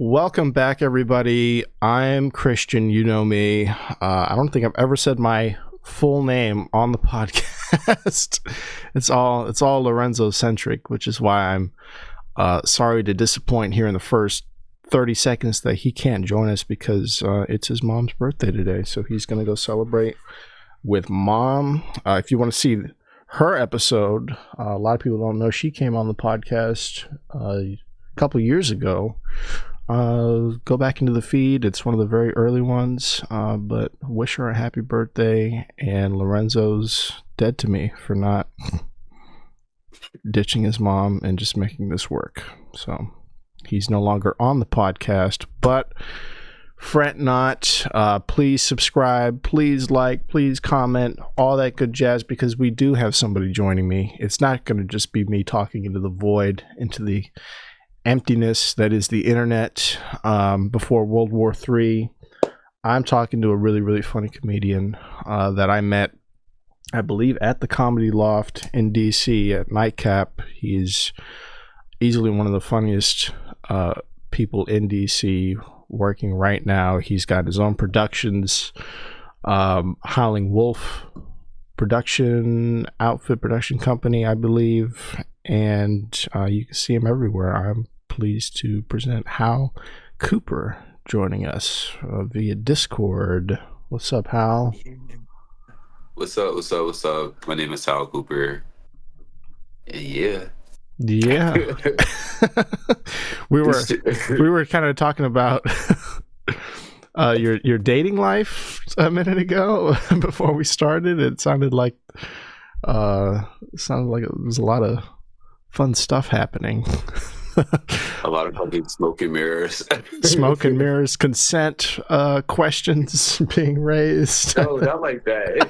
Welcome back, everybody. I'm Christian. You know me. I don't think I've ever said my full name on the podcast. It's all Lorenzo centric, which is why I'm sorry to disappoint here in the first 30 seconds that he can't join us because it's his mom's birthday today. So he's going to go celebrate with mom. If you want to see her episode, a lot of people don't know she came on the podcast a couple years ago. Go back into the feed. It's one of the very early ones, but wish her a happy birthday. And Lorenzo's dead to me for not ditching his mom and just making this work. So he's no longer on the podcast, but fret not. Please subscribe, please like, please comment, all that good jazz, because we do have somebody joining me. It's not going to just be me talking into the void, into the emptiness that is the internet before World War III. I'm talking to a really, really funny comedian that I met, I believe, at the Comedy Loft in DC at Nightcap. He's easily one of the funniest people in DC working right now. He's got his own productions, Howling Wolf production company, I believe, and you can see him everywhere. I'm pleased to present Hal Cooper joining us via Discord. What's up, Hal? What's up? My name is Howl Cooper. And yeah. we were kind of talking about your dating life a minute ago before we started. It sounded like there was a lot of fun stuff happening. A lot of fucking smoke and mirrors. Smoke and mirrors, consent questions being raised. No, not like that.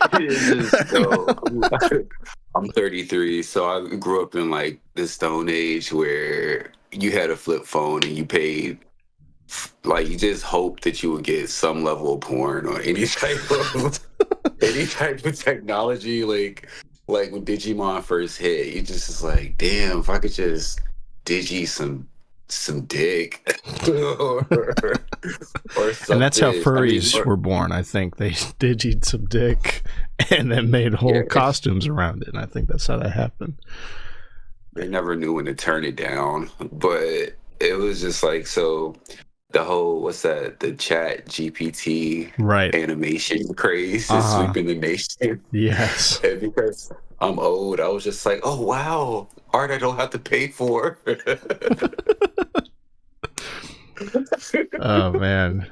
I'm 33, so I grew up in like the Stone Age where you had a flip phone and you paid, like, you just hoped that you would get some level of porn or any type of technology. Like when Digimon first hit, you just was like, damn, if I could just digi some dick or something. And that's how furries were born. I think they digied some dick and then made whole costumes around it, and I think that's how that happened. They never knew when to turn it down, but it was just like, so the whole, the chat GPT animation craze is sweeping the nation. Yes. And because I'm old, I was just like, oh wow, art I don't have to pay for. Oh man.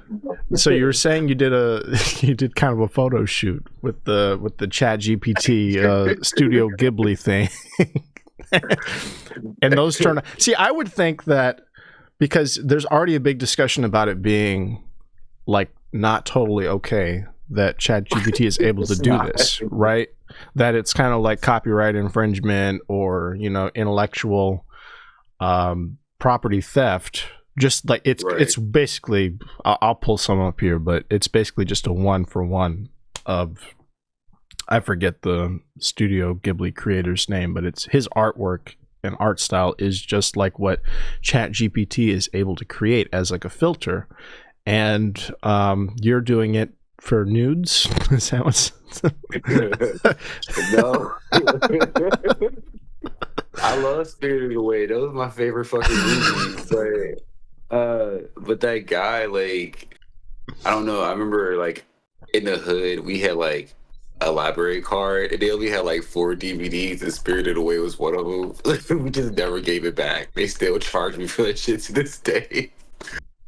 So you were saying you did kind of a photo shoot with the chat GPT Studio Ghibli thing. And those turn out. See, I would think that because there's already a big discussion about it being like not totally okay that ChatGPT is able to do this, right? That it's kind of like copyright infringement or, intellectual property theft. Just like it's basically, I'll pull some up here, but it's basically just a 1-for-1 of, I forget the Studio Ghibli creator's name, but it's his artwork and art style is just like what ChatGPT is able to create as like a filter, and you're doing it for nudes. Is that what's... No. I love Spirited Away. Those are my favorite fucking movies. But that guy, like, I don't know. I remember, like, in the hood, we had like a library card, and they only had like 4 DVDs, and Spirited Away was one of them. We just never gave it back. They still charge me for that shit to this day.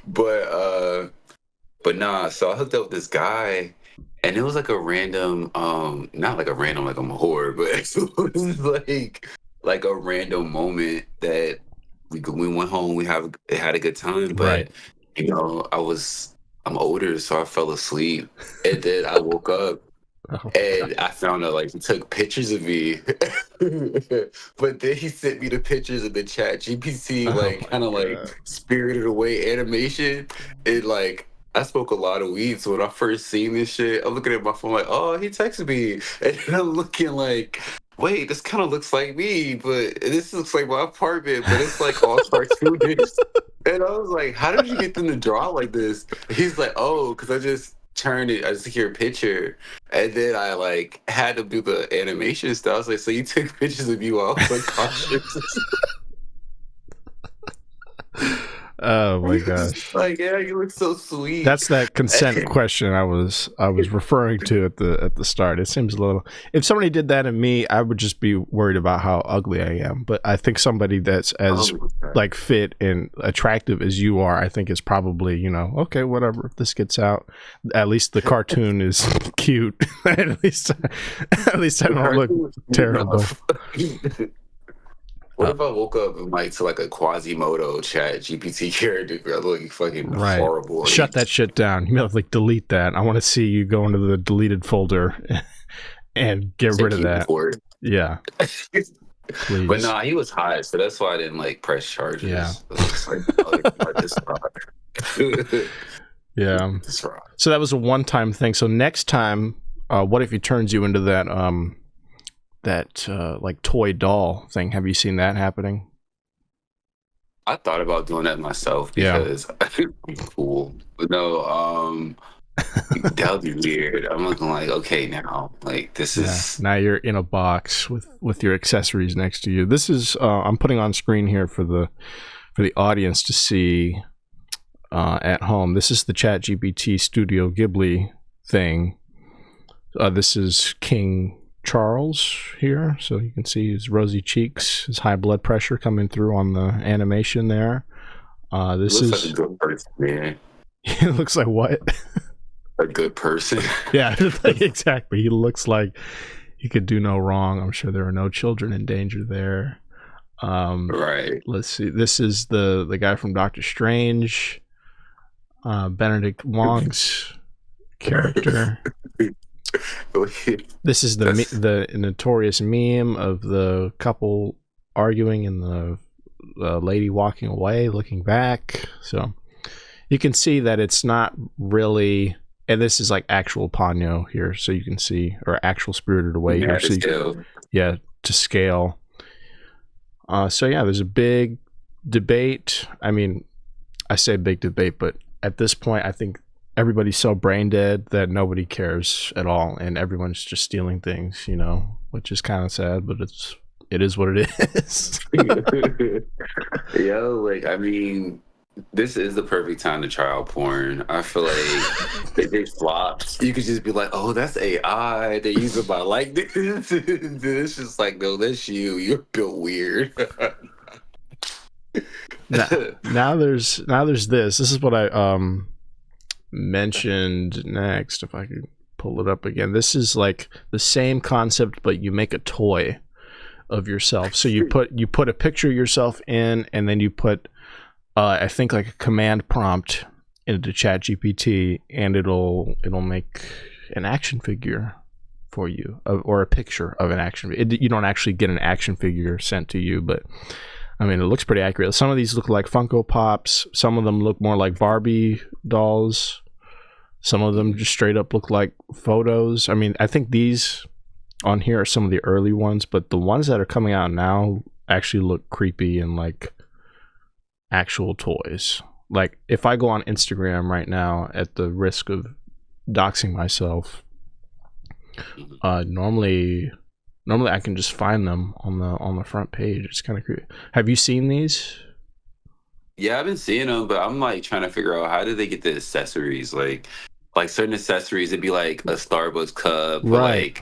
But nah. So I hooked up with this guy, and it was like a random, not like a random, like I'm a whore, but it was like a random moment that we went home. We had a good time, but I'm older, so I fell asleep, and then I woke up. And I found out, like, he took pictures of me, but then he sent me the pictures of the chat GPT, like, kind of like Spirited Away animation. And like, I smoke a lot of weed, so when I first seen this shit, I'm looking at my phone like, oh, he texted me, and then I'm looking like, wait, this kind of looks like me, but this looks like my apartment, but it's like all cartoonish. And I was like, how did you get them to draw like this? He's like, oh, because I just turned it, I just took your picture. And then I like had to do the animation stuff. I was like, so you took pictures of you while I was unconscious? Oh my He was gosh. like, yeah, you look so sweet. That's that consent question I was referring to at the start. It seems a little. If somebody did that to me, I would just be worried about how ugly I am. But I think somebody that's as like fit and attractive as you are, I think is probably, okay, whatever. If this gets out, at least the cartoon is cute. at least I don't look terrible. What if I woke up and like to like a Quasimodo chat GPT character? I look fucking Right. horrible. Shut that shit down. You know, like delete that. I want to see you go into the deleted folder and get rid of that. Yeah. Please. But nah, he was hot, so that's why I didn't like press charges. Yeah. Yeah. So that was a one-time thing. So next time, what if he turns you into that like toy doll thing? Have you seen that happening? I thought about doing that myself because it'd be cool. But no, that would be weird. I'm looking like, okay, now like this is now you're in a box with your accessories next to you. This is I'm putting on screen here for the audience to see at home. This is the ChatGPT Studio Ghibli thing. This is King Charles here, so you can see his rosy cheeks, his high blood pressure coming through on the animation there. This is like a good person, man. It looks like what? A good person. Yeah, exactly. He looks like he could do no wrong. I'm sure there are no children in danger there. Right. Let's see. This is the guy from Doctor Strange, Benedict Wong's character. This is the notorious meme of the couple arguing and the lady walking away, looking back. So you can see that it's not really, and this is like actual Ponyo here, so you can see, or actual Spirited Away here. So to scale. So yeah, there's a big debate. I mean, I say big debate, but at this point, I think everybody's so brain dead that nobody cares at all, and everyone's just stealing things, which is kind of sad, but it is what it is. Yo, like, I mean, this is the perfect time to try out porn. I feel like if it flops, you could just be like, oh, that's AI. They're using my likeness. It's just like, no, that's you. You're built weird. now there's this. This is what I mentioned next, if I could pull it up again. This is like the same concept, but you make a toy of yourself. So you put a picture of yourself in, and then you put I think like a command prompt into ChatGPT, and it'll make an action figure for you, or a picture of an action figure. You don't actually get an action figure sent to you, but I mean, it looks pretty accurate. Some of these look like Funko Pops. Some of them look more like Barbie dolls. Some of them just straight up look like photos. I mean, I think these on here are some of the early ones, but the ones that are coming out now actually look creepy and like actual toys. Like if I go on Instagram right now, at the risk of doxing myself, normally I can just find them on the front page. It's kind of creepy. Have you seen these? Yeah, I've been seeing them, but I'm like trying to figure out how do they get the accessories? Like certain accessories, it'd be like a Starbucks cup, right.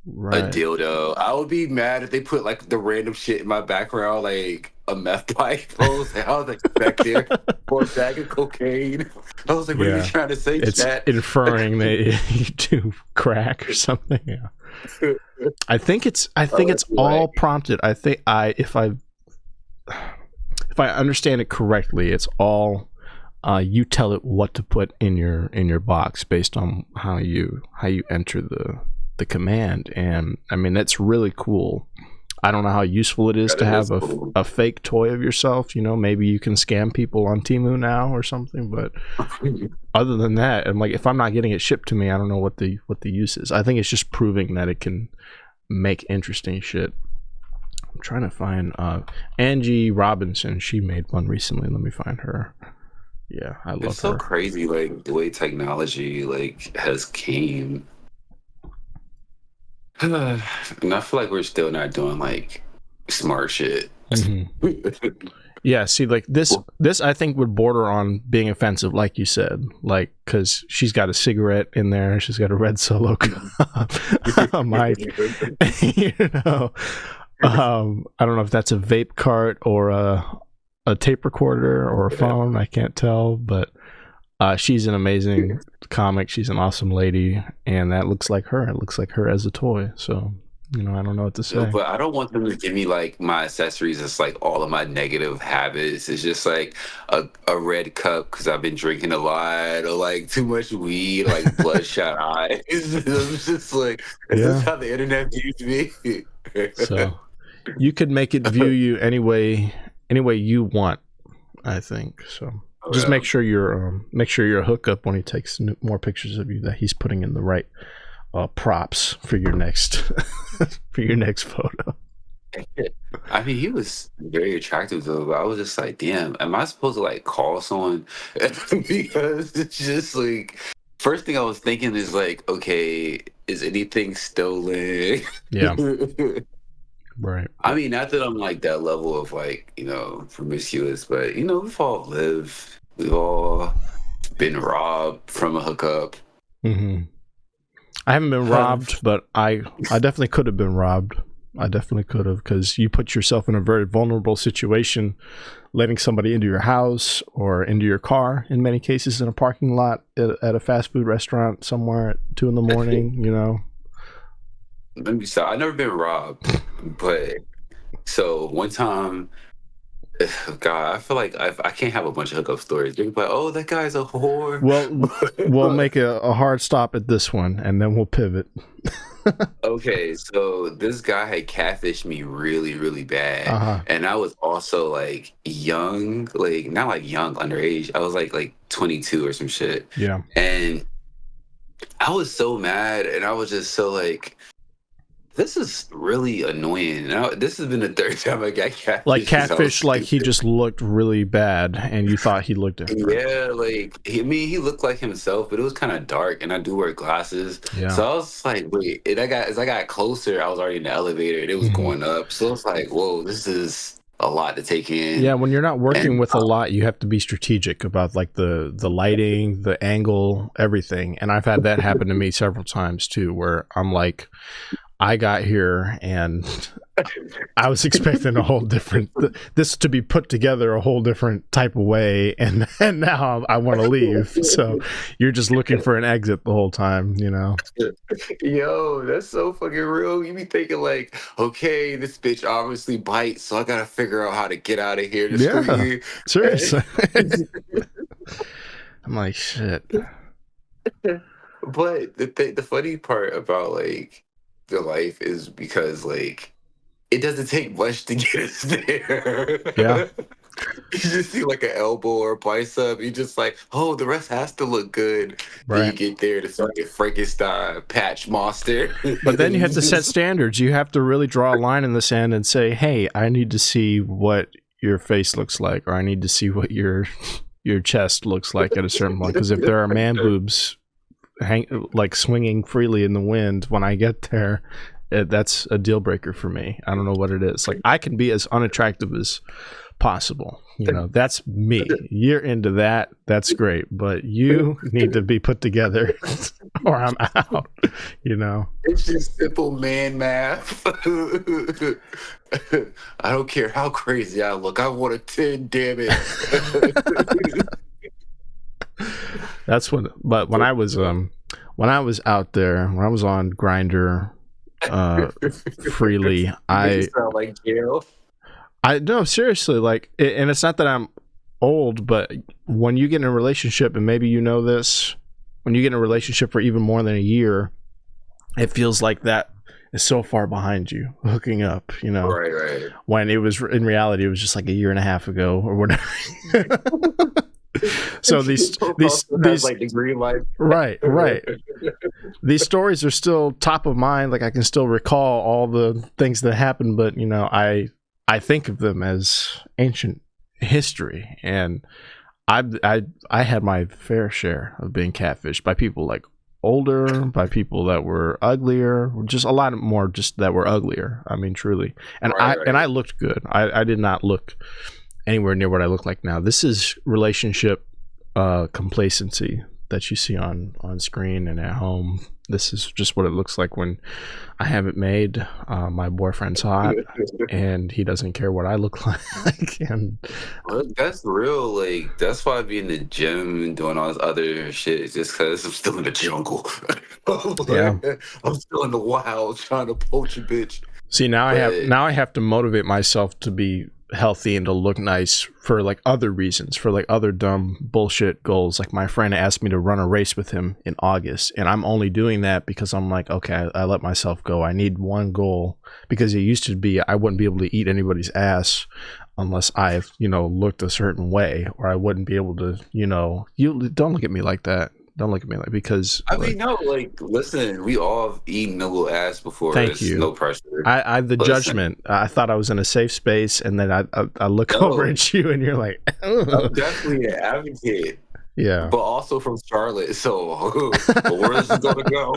A dildo. I would be mad if they put like the random shit in my background, like a meth pipe. I was like back there, or a bag of cocaine. I was like, what are you trying to say? It's chat? Inferring that you do crack or something. Yeah. I think it's all prompted. If I understand it correctly, it's all you tell it what to put in your box based on how you enter the command. And I mean, that's really cool. I don't know how useful it is to have a fake toy of yourself. Maybe you can scam people on Temu now or something, but other than that, I'm like, if I'm not getting it shipped to me, I don't know what the use is. I think it's just proving that it can make interesting shit. I'm trying to find Angie Robinson. She made one recently. Let me find her. Yeah, I love her. It's so crazy, like the way technology like has came. And I feel like we're still not doing like smart shit. Mm-hmm. Yeah, see, like this I think would border on being offensive, like you said, like because she's got a cigarette in there, she's got a red Solo mic, you know. I don't know if that's a vape cart or a tape recorder or a phone. I can't tell, but she's an amazing comic. She's an awesome lady, and that looks like her. It looks like her as a toy. So, you know, I don't know what to say. But I don't want them to give me like my accessories. It's like all of my negative habits. It's just like a red cup because I've been drinking a lot, or like too much weed, like bloodshot eyes. It's just like, is this how the internet views me? So you could make it view you any way you want, I think. So just make sure you're a hookup when he takes more pictures of you, that he's putting in the right props for your next photo. I mean, he was very attractive though, but I was just like, damn, am I supposed to like call someone? Because it's just like, first thing I was thinking is like, okay, is anything stolen? Yeah. Right. I mean, not that I'm like that level of like, you know, promiscuous, but you know, we've all been robbed from a hookup. Mm-hmm. I haven't been robbed, but I definitely could have been robbed. I definitely could have, because you put yourself in a very vulnerable situation, letting somebody into your house or into your car, in many cases in a parking lot at a fast food restaurant somewhere at 2 a.m, you know. Let me stop. I've never been robbed, but so one time, God, I feel like I can't have a bunch of hookup stories. You're like, oh, that guy's a whore. Well, we'll make a hard stop at this one, and then we'll pivot. Okay, so this guy had catfished me really, really bad, and I was also like young, like not like young underage. I was like 22 or some shit. Yeah, and I was so mad, and I was just so like, this is really annoying. Now, this has been the third time I got catfish. Like catfish, like he just looked really bad, and you thought he looked different. Yeah, like he looked like himself, but it was kind of dark, and I do wear glasses. Yeah. So I was like, wait. And as I got closer, I was already in the elevator, and it was going up. So it's like, whoa, this is a lot to take in. Yeah, when you're not working with a lot, you have to be strategic about like the lighting, the angle, everything. And I've had that happen to me several times too, where I'm like, I got here and I was expecting a whole different, this to be put together a whole different type of way, and now I want to leave. So you're just looking for an exit the whole time, you know? Yo, that's so fucking real. You be thinking like, okay, this bitch obviously bites, so I gotta figure out how to get out of here. Yeah, seriously. I'm like, shit. But the funny part about like the life is because like it doesn't take much to get us there. Yeah. You just see like an elbow or a bicep, you just like, oh, the rest has to look good. Right. Then you get there to start get Frankenstein patch monster. But then you have to set standards. You have to really draw a line in the sand and say, hey, I need to see what your face looks like, or I need to see what your chest looks like at a certain point. Because if there are man boobs like swinging freely in the wind when I get there, that's a deal breaker for me. I don't know what it is. Like, I can be as unattractive as possible, you know. That's me. You're into that, that's great, but you need to be put together or I'm out, you know. It's just simple man math. I don't care how crazy I look, I want a 10, damn it. That's when. But when I was out there, when I was on Grindr freely, I sound like jail. I no, seriously, like, and it's not that I'm old, but when you get in a relationship, and maybe you know this, when you get in a relationship for even more than a year, it feels like that is so far behind you, hooking up, you know. Right. When it was, in reality, it was just like a year and a half ago or whatever. So these like the green light. Right. These stories are still top of mind. Like I can still recall all the things that happened, but you know, I think of them as ancient history, and I had my fair share of being catfished by people like older, by people that were uglier, just a lot more just that were uglier. I mean, truly. And Right. I looked good. I did not look anywhere near what I look like now. This is relationship complacency that you see on screen and at home. This is just what it looks like when I have it made. My boyfriend's hot and he doesn't care what I look like. And That's real. Like that's why I be in the gym and doing all this other shit. It's just because I'm still in the jungle. Yeah. I'm still in the wild trying to poach a bitch. see, now I have to motivate myself to be healthy and to look nice for like other reasons, for like other dumb bullshit goals. Like my friend asked me to run a race with him in August, and I'm only doing that because I'm like, okay, I let myself go. I need one goal, because it used to be I wouldn't be able to eat anybody's ass unless I, you know, looked a certain way, or I wouldn't be able to, you know, you don't look at me like that. Don't look at me like, because I mean, no, like, listen, we all have eaten a little ass before. Thank It's you. no pressure. I the Listen. judgment. I thought I was in a safe space, and then I look No. over at you, and you're like, I'm definitely an advocate, yeah. but also from Charlotte. So where is it gonna go?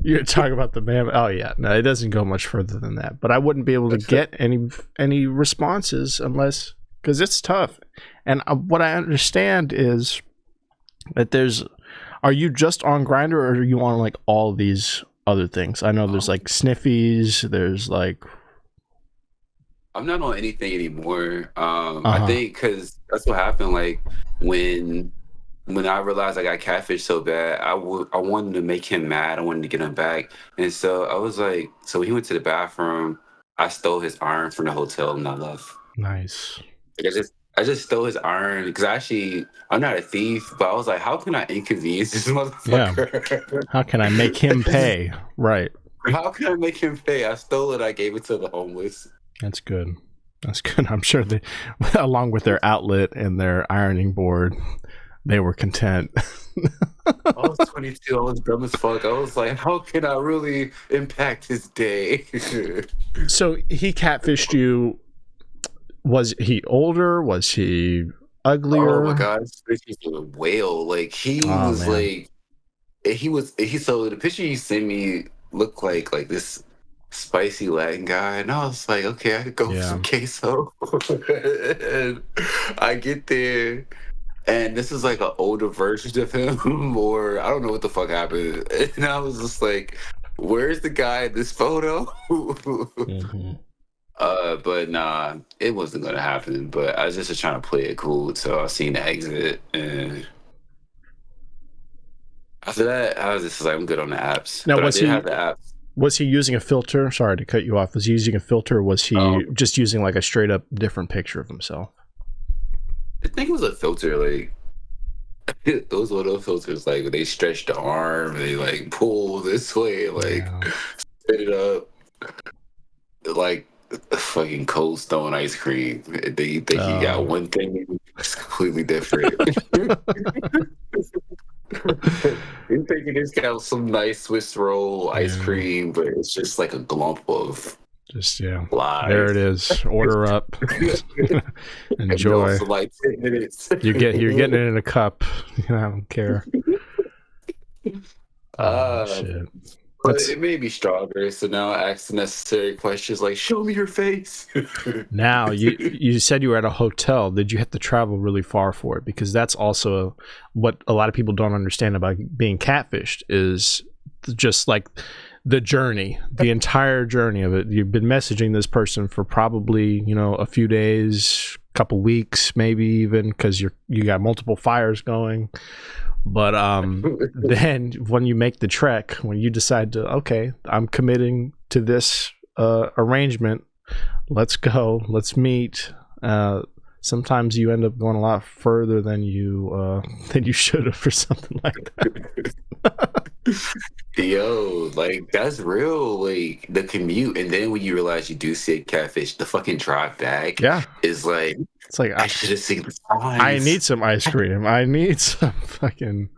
You're talking about the man. Oh yeah, no, it doesn't go much further than that. But I wouldn't be able to get any responses unless, because it's tough. And what I understand is that are you just on Grindr, or are you on like all these other things? I know there's like sniffies. There's like, I'm not on anything anymore. Uh-huh. I think because that's what happened. Like when I realized I got catfished so bad, I wanted to make him mad. I wanted to get him back, and so I was like, so when he went to the bathroom, I stole his iron from the hotel and I left. nice. Like I just stole his iron because I'm not a thief, but I was like, how can I inconvenience this motherfucker? How can I make him pay? Right. How can I make him pay? I stole it. I gave it to the homeless. That's good. That's good. I'm sure they, along with their outlet and their ironing board, they were content. I was 22. I was dumb as fuck. I was like, how can I really impact his day? So he catfished you. Was he older? Was he uglier? Oh my god, this is a whale. Like he Oh, was man. like, so the picture you sent me looked like this spicy Latin guy, and I was like, okay, I could go for some queso. And I get there, and this is like an older version of him, or I don't know what the fuck happened. And I was just like, where's the guy in this photo? Mm-hmm. But nah, it wasn't gonna happen. But I was just trying to play it cool, so I seen the exit, and after that, I was just like, I'm good on the apps. Now, but was I did he- have the apps. Was he using a filter? Sorry to cut you off. Was he using a filter, or was he just using like a straight up different picture of himself? I think it was a filter, like those little filters, like they stretch the arm, they like pull this way, like spit it up, like fucking Cold Stone ice cream. They think he got one thing, it's completely different. He's thinking he's got some nice Swiss roll ice cream, but it's just like a glump of just lies. There it is. Order up. Enjoy. For like 10 minutes. You're getting it in a cup. I don't care. Shit. But it made me stronger, so now I ask the necessary questions like, show me your face. Now, you said you were at a hotel. Did you have to travel really far for it? Because that's also what a lot of people don't understand about being catfished, is just like the journey, the entire journey of it. You've been messaging this person for probably, a few days, couple weeks, maybe even, because you got multiple fires going. But then when you make the trek, when you decide to, okay, I'm committing to this arrangement, let's go, let's meet. Sometimes you end up going a lot further than you should have for something like that. Yo, like that's real. Like the commute, and then when you realize you do see a catfish, the fucking drive back Yeah. is like It's like, I should have seen the I signs. need some ice cream. I need some fucking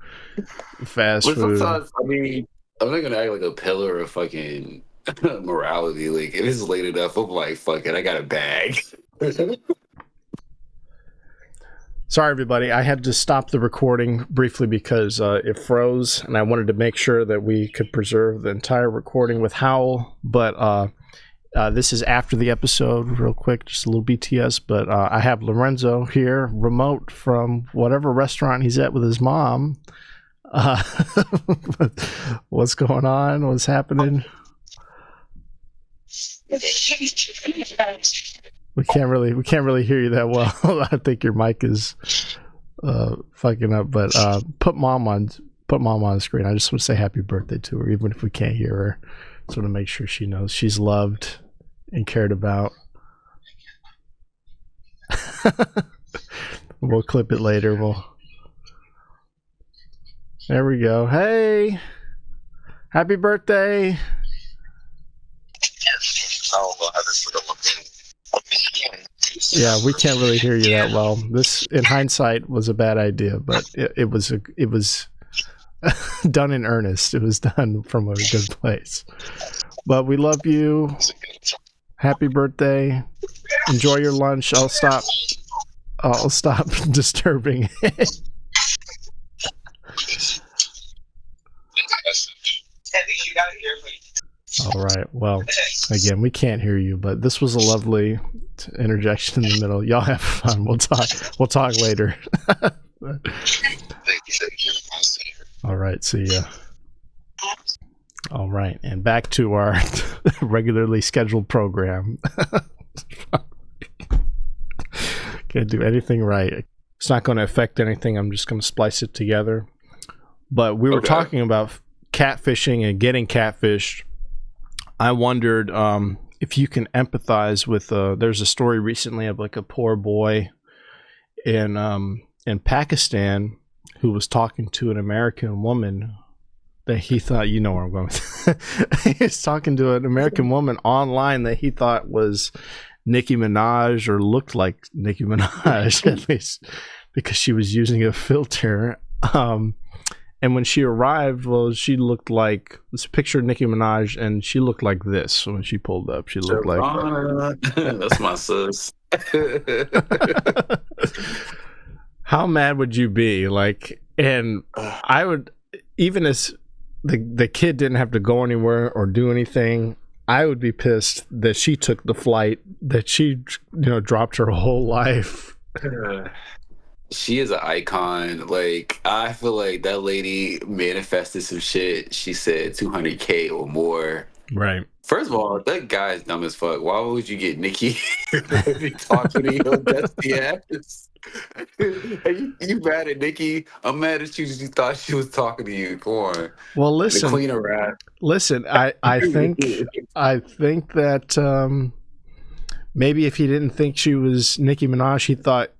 fast But food. sometimes, I mean, I'm not gonna act like a pillar of fucking morality. Like if it's late enough, I'm like, fuck it, I got a bag. Sorry, everybody. I had to stop the recording briefly because it froze, and I wanted to make sure that we could preserve the entire recording with Howl. But this is after the episode, real quick, just a little BTS. But I have Lorenzo here, remote from whatever restaurant he's at with his mom. What's going on? What's happening? We can't really hear you that well. I think your mic is fucking up. But put mom on the screen. I just want to say happy birthday to her, even if we can't hear her. Just want to make sure she knows she's loved and cared about. We'll clip it later. There we go. Hey, happy birthday. Yeah, we can't really hear you that well. This, in hindsight, was a bad idea, but it was done in earnest. It was done from a good place. But we love you. Happy birthday. Enjoy your lunch. I'll stop disturbing it. All right. Well, again, we can't hear you, but this was a lovely interjection in the middle. Y'all have fun. We'll talk later. All right. See ya. All right. And back to our regularly scheduled program. Can't do anything right. It's not going to affect anything. I'm just going to splice it together. But we were talking about catfishing and getting catfished. I wondered if you can empathize with. There's a story recently of like a poor boy in Pakistan who was talking to an American woman that he thought, you know where I'm going with. He was talking to an American woman online that he thought was Nicki Minaj or looked like Nicki Minaj, at least because she was using a filter. And when she arrived, well, she looked like, let's picture Nicki Minaj, and she looked like this. So when she pulled up, she looked like... That's my sis. How mad would you be? Like, and I would, even as the kid didn't have to go anywhere or do anything, I would be pissed that she took the flight, that she, dropped her whole life. She is an icon. Like, I feel like that lady manifested some shit. She said 200K or more. Right. First of all, that guy is dumb as fuck. Why would you get Nikki to be talking to your dusty ass? You mad at Nikki? I'm mad at you because you thought she was talking to you. Come on. Well, listen. The cleaner rat. Listen, I think that maybe if he didn't think she was Nicki Minaj, he thought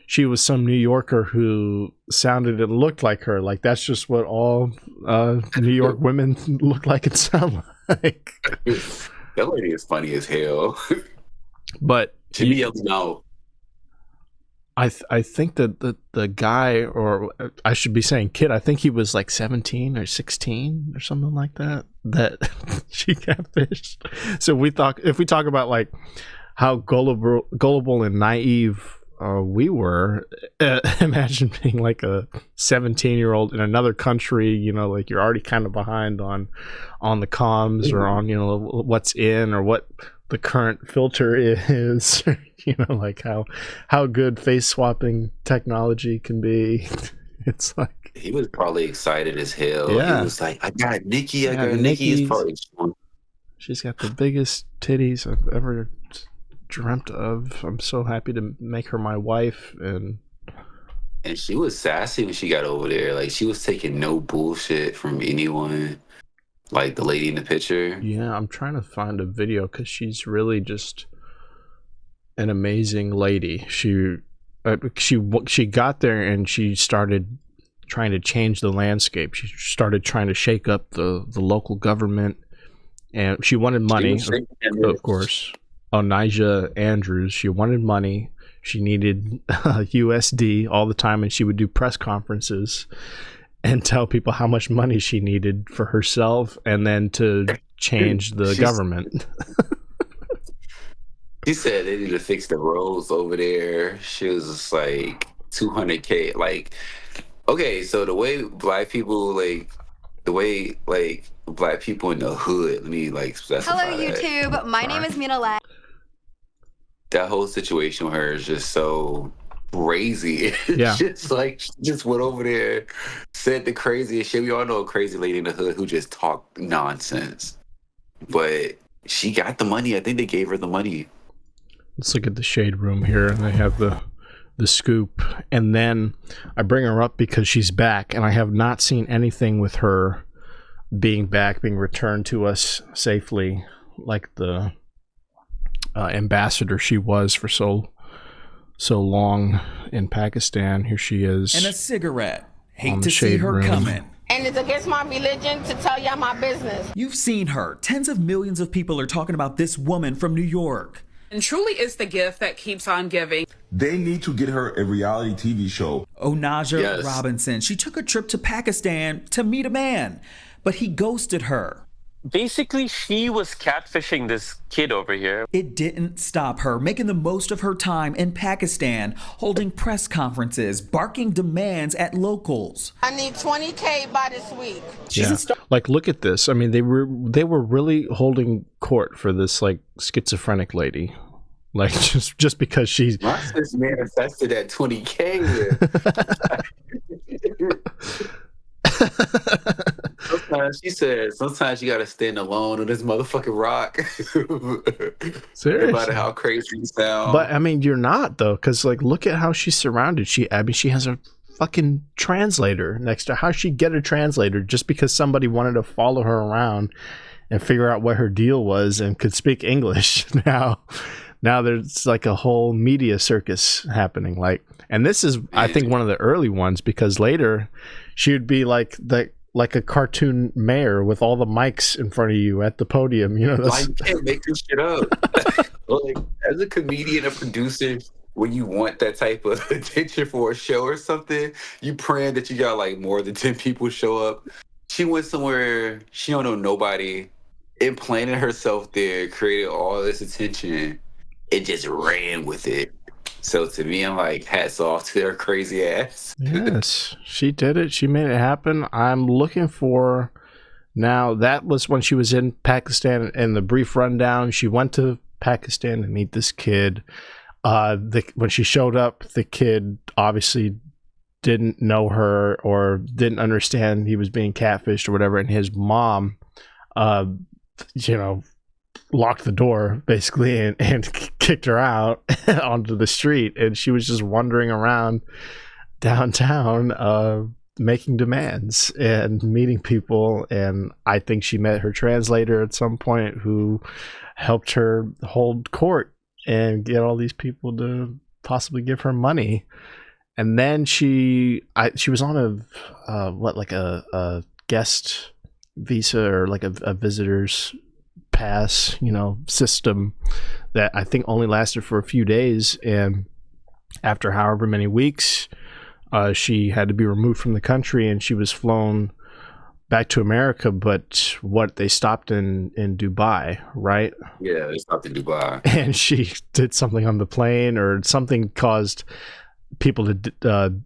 she was some New Yorker who sounded and looked like her. Like, that's just what all New York women look like and sound like. That lady is funny as hell. But she be yelling out. I think that the guy, or I should be saying kid, I think he was like 17 or 16 or something like that she catfished. So if we talk about like how gullible and naive we were, imagine being like a 17-year-old in another country, like you're already kind of behind on the comms or on, what's in or what the current filter is, like how good face swapping technology can be. It's like he was probably excited as hell. Yeah. He was like, I got Nikki. Nikki is probably. She's got the biggest titties I've ever dreamt of. I'm so happy to make her my wife. And she was sassy when she got over there. Like, she was taking no bullshit from anyone. Like the lady in the picture. Yeah, I'm trying to find a video because she's really just an amazing lady. She got there and she started trying to change the landscape. She started trying to shake up the local government, and she wanted money, of course. Onijah Andrews, she wanted money. She needed USD all the time, and she would do press conferences and tell people how much money she needed for herself and then to change the government. She said they need to fix the roads over there. She was just like $200K. Like, okay, so the way black people in the hood, let me like specify. Hello, YouTube. My name is Mina Lang. That whole situation with her is just so crazy. Yeah. Just like, she just went over there, said the craziest shit. We all know a crazy lady in the hood who just talked nonsense. But she got the money. I think they gave her the money. Let's look at the shade room here, and they have the scoop. And then I bring her up because she's back, and I have not seen anything with her being back, being returned to us safely, like the ambassador she was for so long in Pakistan. Here she is. And a cigarette. Hate to see her coming. And it's against my religion to tell y'all my business. You've seen her. Tens of millions of people are talking about this woman from New York. And truly is the gift that keeps on giving. They need to get her a reality TV show. Onijah Robinson. She took a trip to Pakistan to meet a man, but he ghosted her. Basically, she was catfishing this kid over here. It didn't stop her, making the most of her time in Pakistan, holding press conferences, barking demands at locals. I need $20K by this week. Yeah. Like, look at this. I mean, they were really holding court for this like schizophrenic lady. Like, just because she's my sis manifested that $20K. She said sometimes you gotta stand alone on this motherfucking rock. Seriously, no matter how crazy you sound. But I mean, you're not though, because like, look at how she's surrounded. She has a fucking translator next to her. How'd she get a translator just because somebody wanted to follow her around and figure out what her deal was and could speak English? Now there's like a whole media circus happening. Like, and this is, I think, one of the early ones, because later she would be like a cartoon mayor with all the mics in front of you at the podium. You know, like, you can't make this shit up. Like, as a comedian, a producer, when you want that type of attention for a show or something, you praying that you got like more than 10 people show up. She went somewhere she don't know nobody, implanted herself there, created all this attention. It just ran with it. So to me, I'm like, hats off to her crazy ass. Yes, she did it. She made it happen. I'm looking for now. That was when she was in Pakistan. In the brief rundown, she went to Pakistan to meet this kid. When she showed up, the kid obviously didn't know her or didn't understand he was being catfished or whatever. And his mom, locked the door basically and kicked her out onto the street, and she was just wandering around downtown making demands and meeting people. And I think she met her translator at some point who helped her hold court and get all these people to possibly give her money. And then she was on a guest visa or like a visitor's pass, system that I think only lasted for a few days. And after however many weeks, she had to be removed from the country, and she was flown back to America. But they stopped in Dubai, right? Yeah, they stopped in Dubai. And she did something on the plane, or something caused people to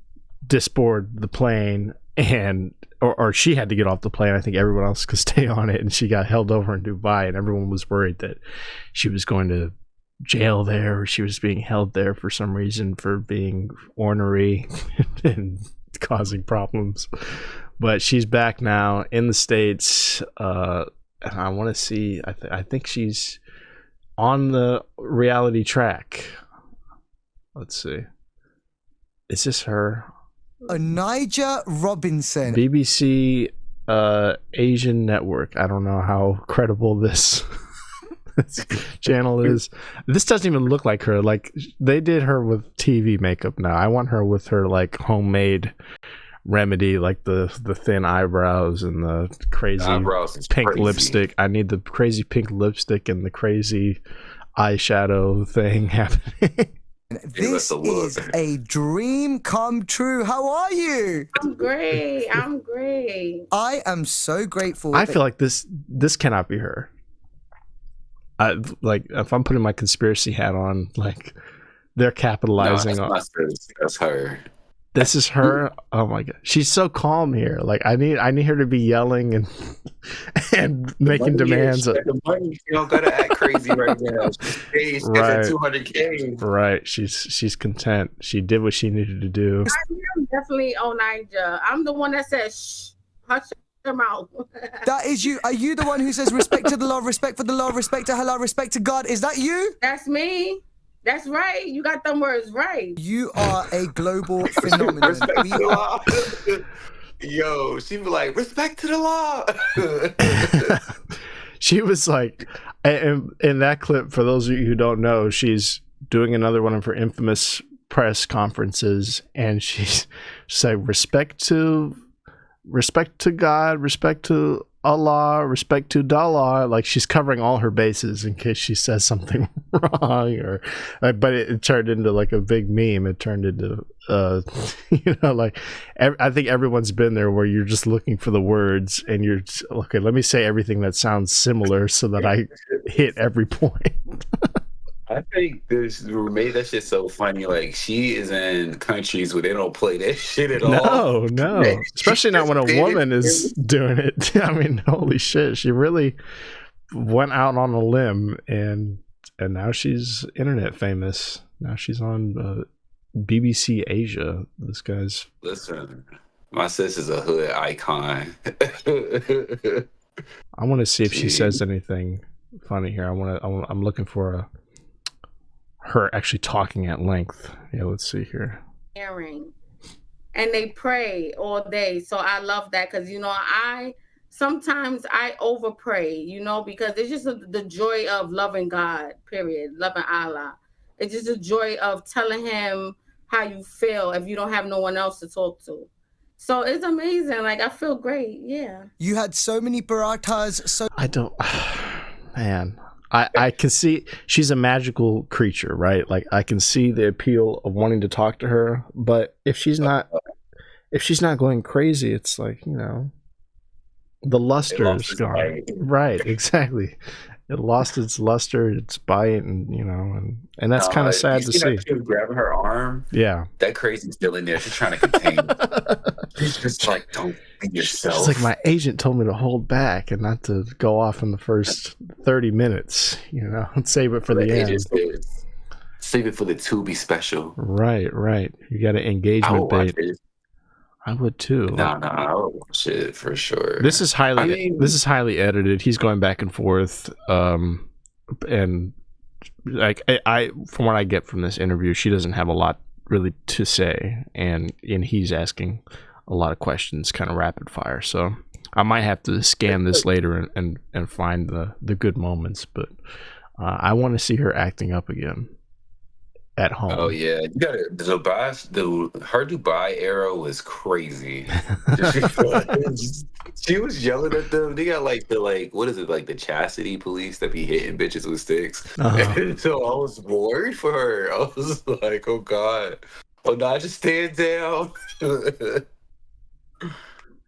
disboard the plane, and or she had to get off the plane. I think everyone else could stay on it, and she got held over in Dubai, and everyone was worried that she was going to jail there, or she was being held there for some reason for being ornery and causing problems. But she's back now in the States. And I want to see, I think she's on the reality track. Let's see. Is this her? Onijah Robinson. BBC Asian Network. I don't know how credible this channel is. This doesn't even look like her. Like, they did her with TV makeup now. I want her with her like homemade remedy, like the thin eyebrows and the crazy pink lipstick. I need the crazy pink lipstick and the crazy eyeshadow thing happening. This is a dream come true. How are you? I'm great. I am so grateful. I feel like this cannot be her. Like, if I'm putting my conspiracy hat on, like, they're capitalizing on. That's her. This is her. Oh my god, she's so calm here. Like, I need her to be yelling and making demands. The money, you don't gotta act crazy right now. She's right. 200K. Right. She's content. She did what she needed to do. I am definitely Onaija. I'm the one that says, shh, hush your mouth. That is you. Are you the one who says respect to the law, respect for the law, respect to halal, respect to God? Is that you? That's me. That's right. You got them words right. You are a global phenomenon. Respect to the law. Yo, she be like, respect to the law. She was like, in that clip, for those of you who don't know, she's doing another one of her infamous press conferences, and she's like, respect to God, respect to Allah, respect to Dallah. Like, she's covering all her bases in case she says something wrong, or but it turned into like a big meme. It turned into like, I think everyone's been there where you're just looking for the words and you're just, okay, let me say everything that sounds similar so that I hit every point. I think this made that shit so funny. Like, she is in countries where they don't play that shit at all. No. Especially not when a woman is doing it. I mean, holy shit. She really went out on a limb, and now she's internet famous. Now she's on BBC Asia. This guy's... Listen, my sis is a hood icon. I want to see if she says anything funny here. I'm looking for her actually talking at length. Yeah, let's see here. And they pray all day. So I love that, because, sometimes I over pray, because it's just the joy of loving God, period. Loving Allah. It's just the joy of telling him how you feel if you don't have no one else to talk to. So it's amazing. Like, I feel great. Yeah. You had so many parathas. I don't, man. I can see she's a magical creature, right? Like, I can see the appeal of wanting to talk to her, but if she's not going crazy, it's like, the luster is gone. Right, exactly. It lost its luster, its bite, and that's kind of sad to see. She was grabbing her arm. Yeah, that crazy's still in there. She's trying to contain it. She's just like, don't be yourself. She's like, my agent told me to hold back and not to go off in the first 30 minutes. Save it for the end. Save it for the Tubi special. Right. You got an engagement bait. I would too. No, I would watch it for sure. This is highly edited. He's going back and forth, and like I from what I get from this interview, she doesn't have a lot really to say, and he's asking a lot of questions, kind of rapid fire. So I might have to scan this later and find the good moments, but I want to see her acting up again at home. Oh yeah, you got her Dubai era was crazy. She was yelling at them. They got what is it, like the chastity police that be hitting bitches with sticks. And so I was worried for her. I was like, oh god, nah, just stand down.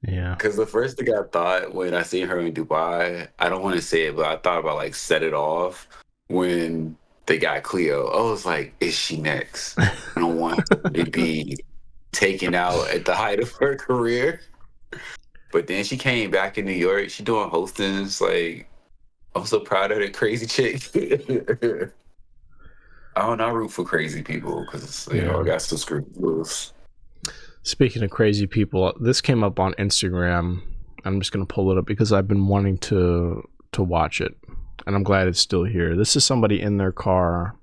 Yeah, because the first thing I thought when I seen her in Dubai, I don't want to say it, but I thought about like Set It Off when they got Cleo. I was like, is she next? I don't want her to be taken out at the height of her career. But then she came back in New York. She doing hostings. Like, I'm so proud of that crazy chick. I don't know, I root for crazy people because I got some scruples. Speaking of crazy people, this came up on Instagram. I'm just gonna pull it up because I've been wanting to watch it, and I'm glad it's still here. This is somebody in their car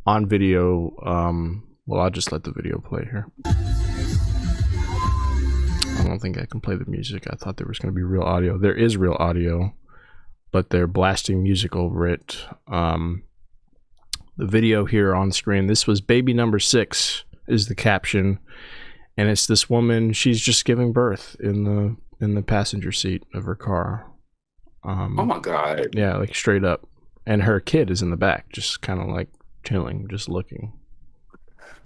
on video. Well, I'll just let the video play here. I don't think I can play the music. I thought there was going to be real audio. There is real audio, but they're blasting music over it. The video here on screen, this was baby number 6 is the caption. and it's this woman. She's just giving birth in the passenger seat of her car. Oh my God. Yeah, like straight up. And her kid is in the back, just kind of like chilling, just looking.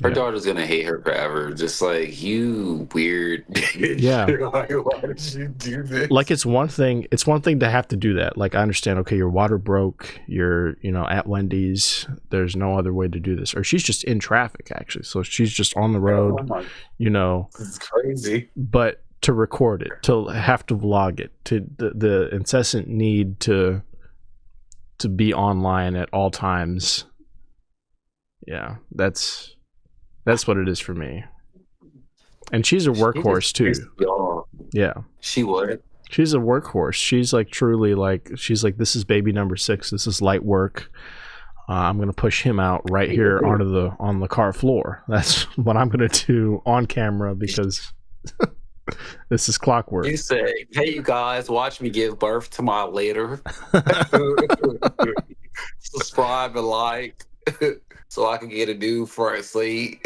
Her daughter's gonna hate her forever. Just like, you weird bitch. Yeah. Like, why did you do this? Like, it's one thing to have to do that. Like, I understand, okay, your water broke, you're, at Wendy's, there's no other way to do this. Or she's just in traffic, actually. So she's just on the road, It's crazy. But to record it, to have to vlog it, to the incessant need to be online at all times. Yeah, that's what it is for me. And she's a workhorse too. Yeah. She what? She's a workhorse. She's like truly like, she's like, this is baby number 6. This is light work. I'm gonna push him out right here on the car floor. That's what I'm gonna do on camera because this is clockwork. You say, hey, you guys, watch me give birth to my later. Subscribe and like so I can get a new front seat.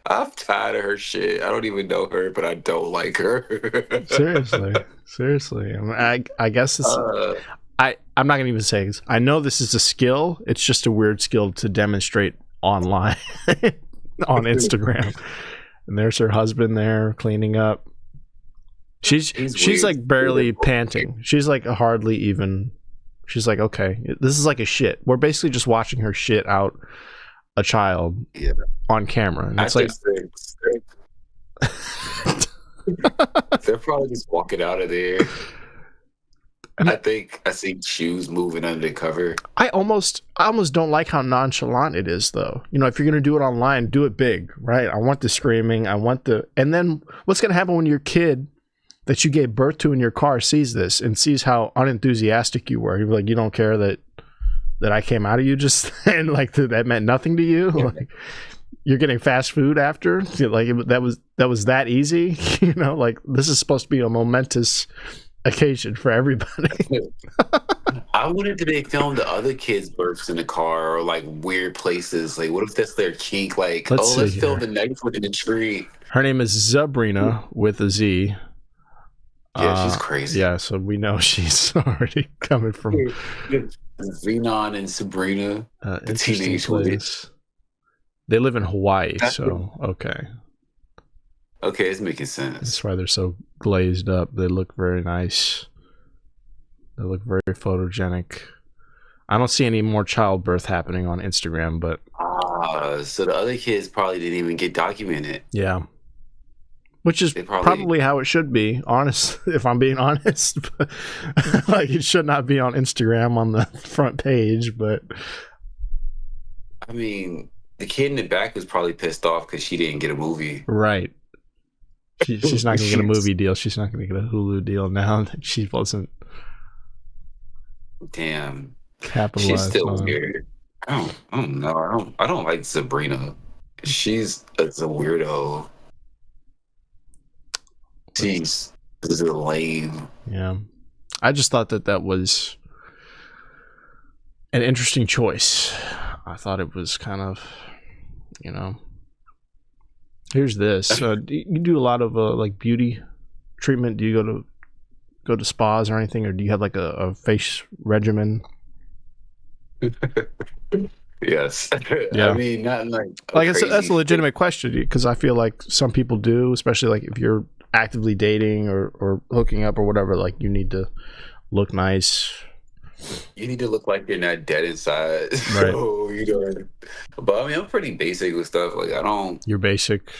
I'm tired of her shit. I don't even know her, but I don't like her. Seriously. I guess it's. I'm not gonna even say this. I know this is a skill. It's just a weird skill to demonstrate online on Instagram. And there's her husband there cleaning up. She's like barely panting. She's like hardly even. She's like, okay, this is like a shit. We're basically just watching her shit out a child on camera. And it's like they're probably just walking out of there. And I think I see shoes moving under the cover. I almost don't like how nonchalant it is, though. If you're gonna do it online, do it big, right? I want the screaming. And then what's gonna happen when your kid that you gave birth to in your car sees this and sees how unenthusiastic you were? You're like, you don't care that I came out of you just then, like that meant nothing to you. Yeah. Like, you're getting fast food after, like that was that easy. Like this is supposed to be a momentous occasion for everybody. I wanted to be filmed the other kids' births in the car or like weird places. Like, what if that's their kink? Like, let's film the next one in the tree. Her name is Sabrina with a Z. Yeah, she's crazy. Yeah, so we know she's already coming from Zenon and Sabrina, the teenage place. They live in Hawaii, so okay. Okay, it's making sense. That's why they're so glazed up. They look very nice. They look very photogenic. I don't see any more childbirth happening on Instagram, but so the other kids probably didn't even get documented. Yeah. Which is probably how it should be, honest, if I'm being honest. Like, it should not be on Instagram on the front page, but I mean, the kid in the back was probably pissed off because she didn't get a movie. Right. She's not going to get a movie deal. She's not going to get a Hulu deal now that she wasn't. Damn. Capitalized. She's still weird. I don't know. I don't like Sabrina. She's a weirdo. She's lame. Yeah. I just thought that was an interesting choice. I thought it was kind of, here's this. You do a lot of like beauty treatment. Do you go to spas or anything, or do you have like a face regimen? Yes. Yeah. I mean, not like that's a legitimate question, because I feel like some people do, especially like if you're actively dating or hooking up or whatever. Like, you need to look nice. You need to look like you're not dead inside. Right. So, but I mean, I'm pretty basic with stuff. Like, I don't. You're basic.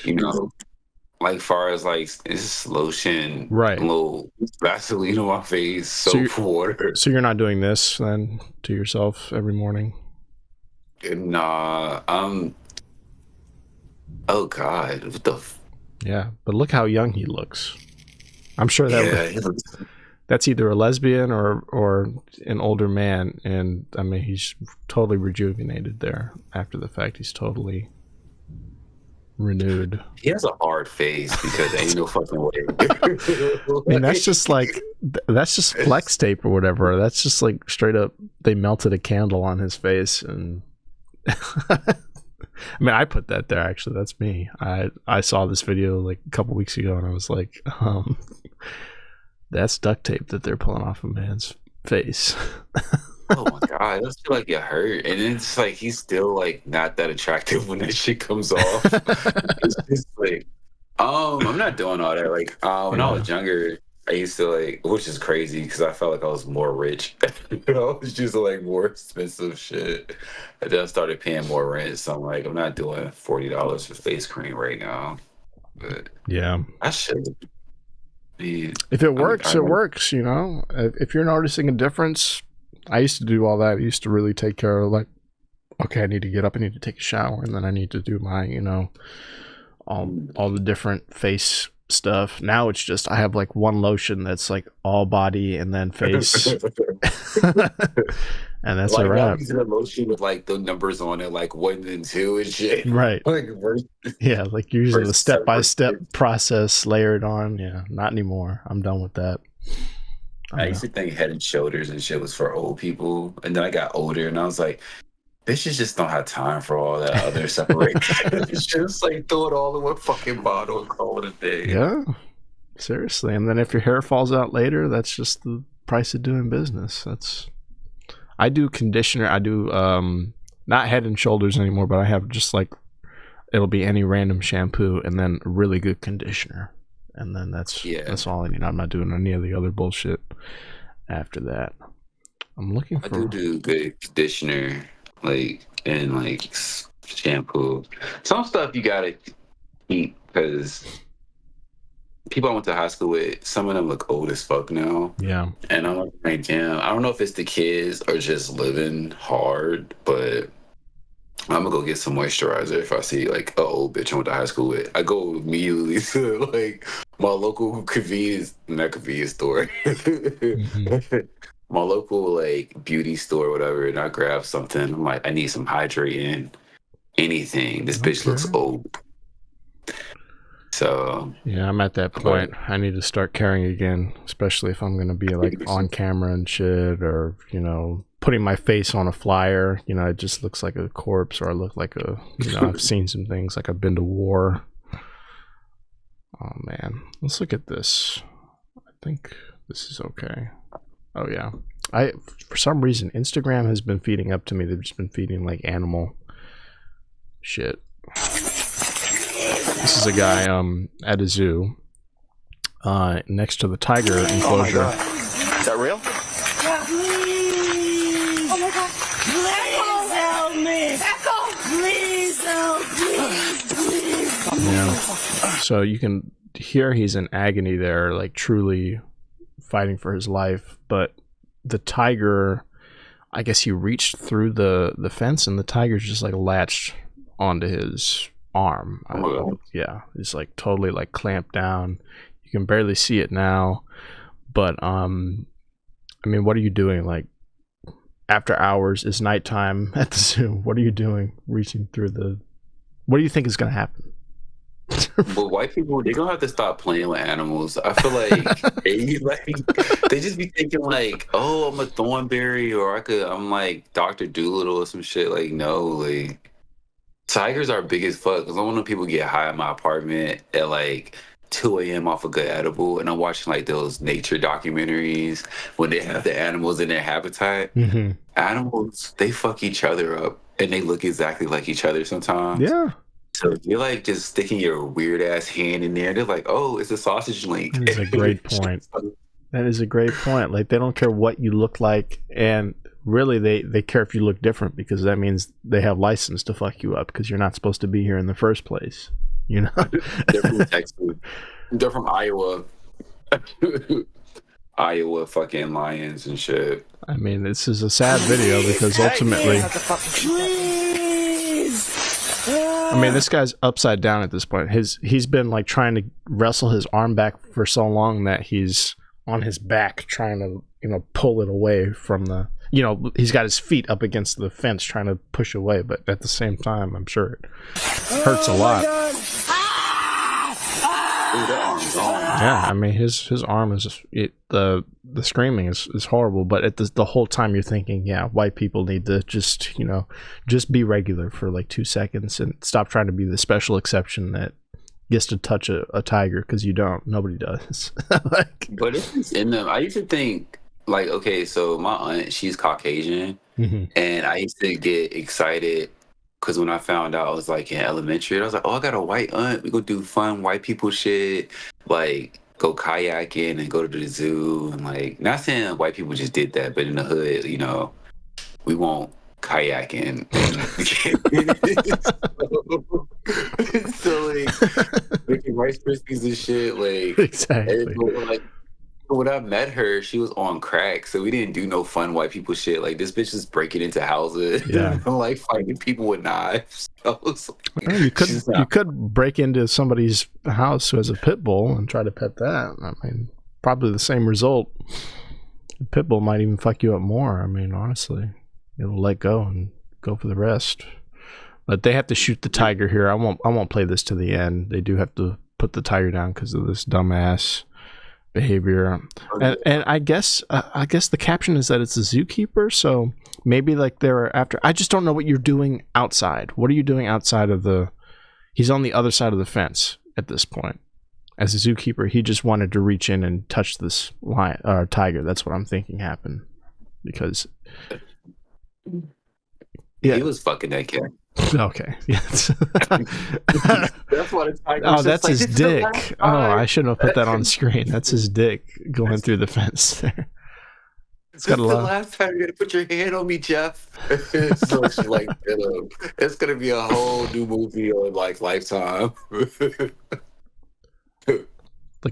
Like, far as like, it's lotion, right? A little Vaseline on my face, soap, water. So you're not doing this then to yourself every morning? Nah. Oh God, what the. Yeah, but look how young he looks. I'm sure that's either a lesbian or an older man, and I mean, he's totally rejuvenated there after the fact. He's totally renewed. He has a hard face because ain't no fucking way. I mean, that's just flex tape or whatever. That's just like straight up, they melted a candle on his face, and I mean, I put that there, actually. That's me. I saw this video like a couple weeks ago, and I was like, that's duct tape that they're pulling off a man's face. Oh my god, I just feel like it hurt, and it's like he's still like not that attractive when that shit comes off. It's just like, I'm not doing all that. Like, when I was younger, I used to like, which is crazy because I felt like I was more rich. I was just like more expensive shit, and then I started paying more rent. So I'm like, I'm not doing $40 for face cream right now. But yeah, I should. If it works, it works. You know, if you're noticing a difference. I used to do all that. I used to really take care of, like, okay, I need to get up, I need to take a shower, and then I need to do my, you know, all the different face stuff. Now it's just I have like one lotion that's like all body and then face. And that's like, a wrap. I'm using a lotion with like the numbers on it, like 1 and 2 and shit. Right. Like, yeah, like usually the step-by-step process layered on. Yeah, not anymore. I'm done with that. I used to think Head and Shoulders and shit was for old people, and then I got older, and I was like, bitches just don't have time for all that other separation. It's just like throw it all in one fucking bottle and call it a day. Yeah, seriously. And then if your hair falls out later, that's just the price of doing business. I do conditioner. I do not Head and Shoulders anymore, but I have just like it'll be any random shampoo and then a really good conditioner. And then that's all I need. I'm not doing any of the other bullshit after that. I'm looking for. I do good conditioner, like, and like shampoo. Some stuff you gotta keep because people I went to high school with, some of them look old as fuck now. Yeah. And I'm like, damn, I don't know if it's the kids or just living hard, but I'm gonna go get some moisturizer if I see like an old bitch I went to high school with. I go immediately to like my local convenience store. My local like beauty store or whatever, and I grab something. I'm like, I need some hydrating, anything. This bitch looks old. So yeah, I'm at that point. I need to start caring again, especially if I'm gonna be like on camera and shit, or you know, putting my face on a flyer. You know, it just looks like a corpse, or I look like a, you know, I've seen some things like I've been to war. Oh man, let's look at this. I think this is okay. Oh yeah, for some reason Instagram has been feeding up to me. They've just been feeding like animal shit. This is a guy at a zoo next to the tiger enclosure. Oh my God. Is that real? Oh my God. Please help me. Please help me. Yeah. So you can hear he's in agony there, like truly fighting for his life. But the tiger, I guess he reached through the fence, and the tiger's just like latched onto his arm. Yeah, he's like totally like clamped down. You can barely see it now. But I mean, what are you doing? Like after hours, it's nighttime at the zoo. What are you doing? Reaching through what do you think is gonna happen? But white people, they're gonna have to stop playing with animals. I feel like they just be thinking like, oh, I'm a Thornberry, or I'm like Dr. Doolittle or some shit. Like, no, like tigers are big as fuck. Because I want people get high in my apartment at like 2 a.m. off a good edible, and I'm watching like those nature documentaries when they have the animals in their habitat. Mm-hmm. Animals, they fuck each other up, and they look exactly like each other sometimes. Yeah. So you're like just sticking your weird ass hand in there. They're like, oh, it's a sausage link. That is a great point. That is a great point. Like they don't care what you look like, and really they care if you look different, because that means they have license to fuck you up because you're not supposed to be here in the first place. You know? They're from Texas. They're from Iowa. Iowa fucking lions and shit. I mean, this is a sad video because ultimately, I mean, this guy's upside down at this point. He's been like trying to wrestle his arm back for so long that he's on his back trying to, you know, pull it away from the, you know, he's got his feet up against the fence trying to push away, but at the same time, I'm sure it hurts a lot. Ooh, that arm's gone. Yeah, I mean his arm is the screaming is horrible, but at the whole time you're thinking, yeah, white people need to just just be regular for like 2 seconds and stop trying to be the special exception that gets to touch a tiger, because nobody does. Like, but it's in them. I used to think like, okay, so my aunt, she's Caucasian, and I used to get excited because when I found out I was like in elementary, I was like, oh, I got a white aunt. We go do fun white people shit, like go kayaking and go to the zoo. And like, not saying white people just did that, but in the hood, we won't kayaking. So like, making Rice Krispies and shit, like, exactly. And, like, when I met her, she was on crack, so we didn't do no fun white people shit. Like, this bitch is breaking into houses, like fighting people with knives. I was like, well, you could break into somebody's house who has a pit bull and try to pet that. I mean, probably the same result. The pit bull might even fuck you up more. I mean, honestly, it'll let go and go for the rest. But they have to shoot the tiger here. I won't play this to the end. They do have to put the tiger down because of this dumbass behavior. And I guess the caption is that it's a zookeeper, so maybe like they're after. I just don't know what you're doing outside. What are you doing outside of he's on the other side of the fence at this point. As a zookeeper, he just wanted to reach in and touch this lion or tiger. That's what I'm thinking happened, because he was fucking that cat. Okay. Yes. That's what it's like. Oh, that's his dick. Oh, I shouldn't have put that on screen. That's his dick going through the fence there. It's got the last time you're gonna put your hand on me, Jeff. So it's like, it's gonna be a whole new movie on like Lifetime. Look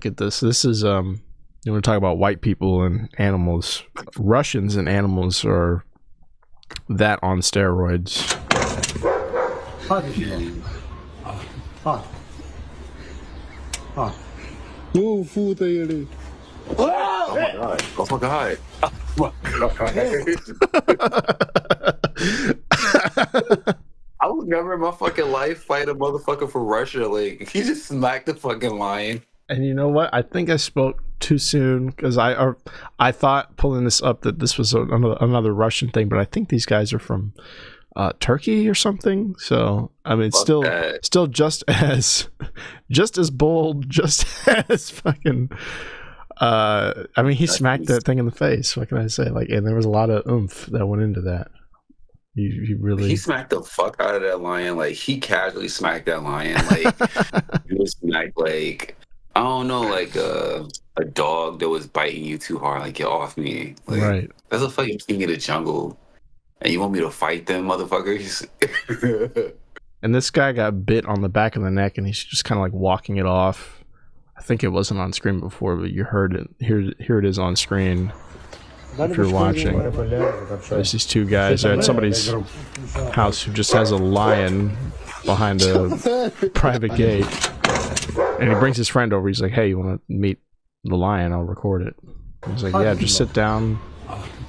at this. This is you want to talk about white people and animals. Russians and animals are that on steroids. Oh my god. Oh my god. Oh my god. I would never in my fucking life fight a motherfucker from Russia. Like, he just smacked the fucking lion. And you know what? I think I spoke too soon, because I thought pulling this up that this was another Russian thing, but I think these guys are from Turkey or something. So I mean, still just as bold, just as fucking. I mean, he smacked that thing in the face. What can I say? Like, and there was a lot of oomph that went into that. He smacked the fuck out of that lion. Like, he casually smacked that lion. Like, he was smacked like, I don't know, like a dog that was biting you too hard. Like, get off me. Like, right. That's a fucking king of the jungle. And you want me to fight them motherfuckers? And this guy got bit on the back of the neck, and he's just kind of like walking it off. I think it wasn't on screen before, but you heard it. Here it is on screen. If you're watching, there's these two guys. They're at somebody's house who just has a lion behind a private gate. And he brings his friend over. He's like, hey, you want to meet the lion? I'll record it. He's like, yeah, just sit down.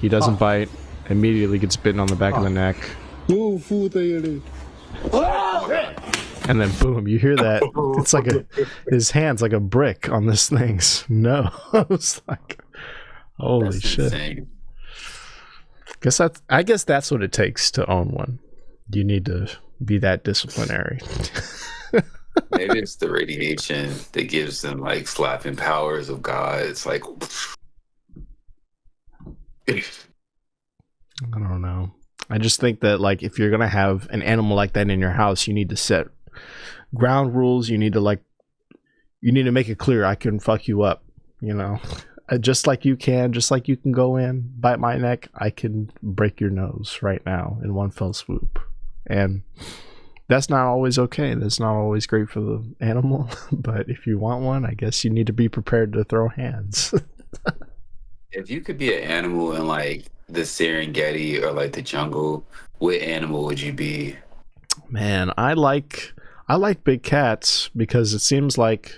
He doesn't bite. Immediately gets bitten on the back of the neck. And then boom, you hear that. It's like his hand's like a brick on this thing's nose. Like, holy that's shit. Insane. I guess that's what it takes to own one. You need to be that disciplinary. Maybe it's the radiation that gives them like slapping powers of God. It's like, I don't know. I just think that like if you're gonna have an animal like that in your house, you need to set ground rules. You need to make it clear I can fuck you up. Just like you can go in, bite my neck, I can break your nose right now in one fell swoop. And that's not always okay. That's not always great for the animal. But if you want one, I guess you need to be prepared to throw hands. If you could be an animal in like the Serengeti or like the jungle, what animal would you be? Man, I like big cats, because it seems like,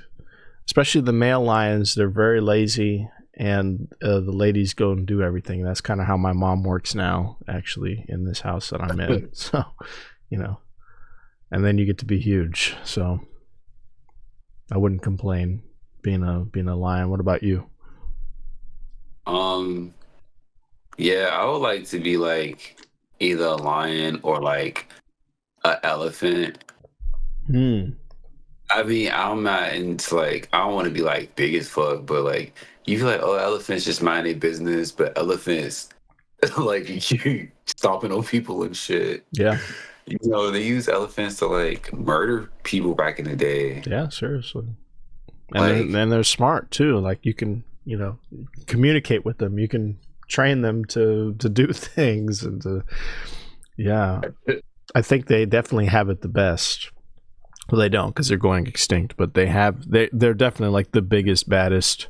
especially the male lions, they're very lazy, and the ladies go and do everything. That's kind of how my mom works now, actually, in this house that I'm in. So, and then you get to be huge. So I wouldn't complain. being a lion. What about you? Yeah, I would like to be like either a lion or like an elephant. I mean, I'm not into like, I don't want to be like big as fuck, but like you feel like, oh, elephants just mind their business, but elephants like you stomping on people and shit. Yeah. You know, they use elephants to like murder people back in the day. Yeah, seriously. And they're smart too. Like you can, communicate with them. You can train them to do things and to, yeah. I think they definitely have it the best. Well, they don't because they're going extinct, but they're definitely like the biggest, baddest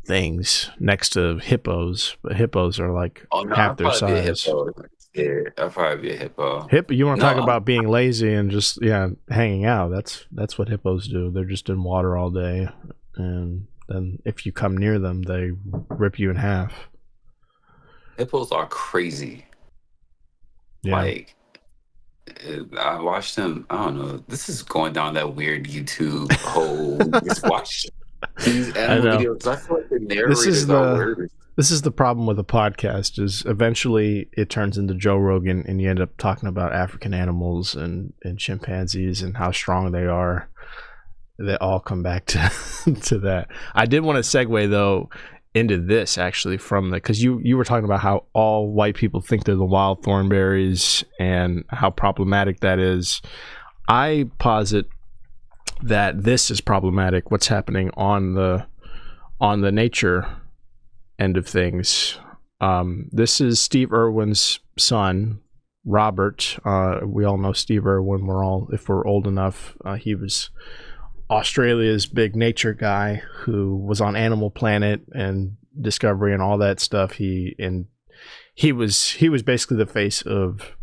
things next to hippos. But hippos are like half their size. Yeah, I'll probably be a hippo. You want to talk about being lazy and just hanging out? That's what hippos do. They're just in water all day, and then if you come near them, they rip you in half. Hippos are crazy. Yeah. Like I watched them. I don't know. This is going down that weird YouTube hole. Just watch these animal videos. I feel like the narrators are worse. This is the problem with a podcast is eventually it turns into Joe Rogan and you end up talking about African animals and chimpanzees and how strong they are. They all come back to that. I did want to segue though into this actually from because you were talking about how all white people think they're the wild thornberries and how problematic that is. I posit that this is problematic, what's happening on the nature end of things. This is Steve Irwin's son, Robert. We all know Steve Irwin. If we're old enough, he was Australia's big nature guy who was on Animal Planet and Discovery and all that stuff. He was basically the face of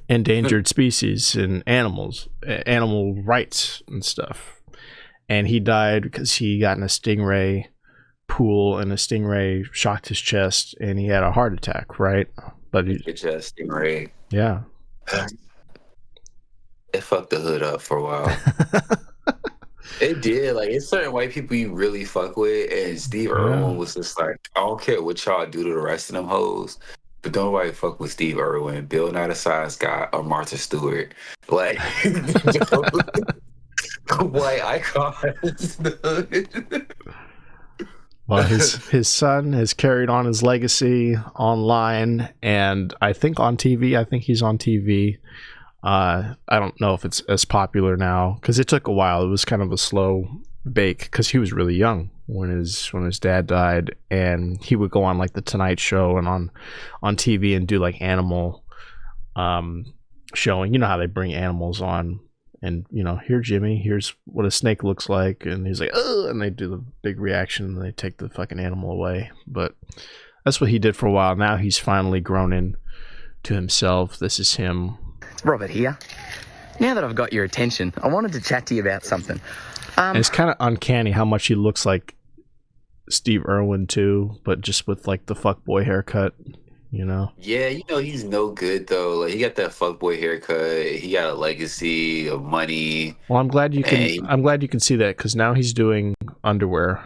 endangered species and animal rights and stuff. And he died because he got in a stingray pool and a stingray shocked his chest and he had a heart attack, right? But it's a stingray. Yeah. It fucked the hood up for a while. It did. Like, it's certain white people you really fuck with, and Steve Irwin was just like, I don't care what y'all do to the rest of them hoes, but don't nobody fuck with Steve Irwin, Bill Nye the Science Guy, or Martha Stewart. Like, white icons. Well, his son has carried on his legacy online, and I think on TV. I think he's on TV. I don't know if it's as popular now because it took a while. It was kind of a slow bake because he was really young when his dad died, and he would go on like the Tonight Show and on TV and do like animal showing. You know how they bring animals on, and here Jimmy, here's what a snake looks like, and he's like, ugh, and they do the big reaction and they take the fucking animal away. But that's what he did for a while. Now he's finally grown in to himself. This is him. Robert here. Now that I've got your attention, I wanted to chat to you about something. And it's kind of uncanny how much he looks like Steve Irwin too, but just with like the fuckboy haircut, Yeah, he's no good though. Like, he got that fuckboy haircut. He got a legacy of money. Well, I'm glad you can see that because now he's doing underwear.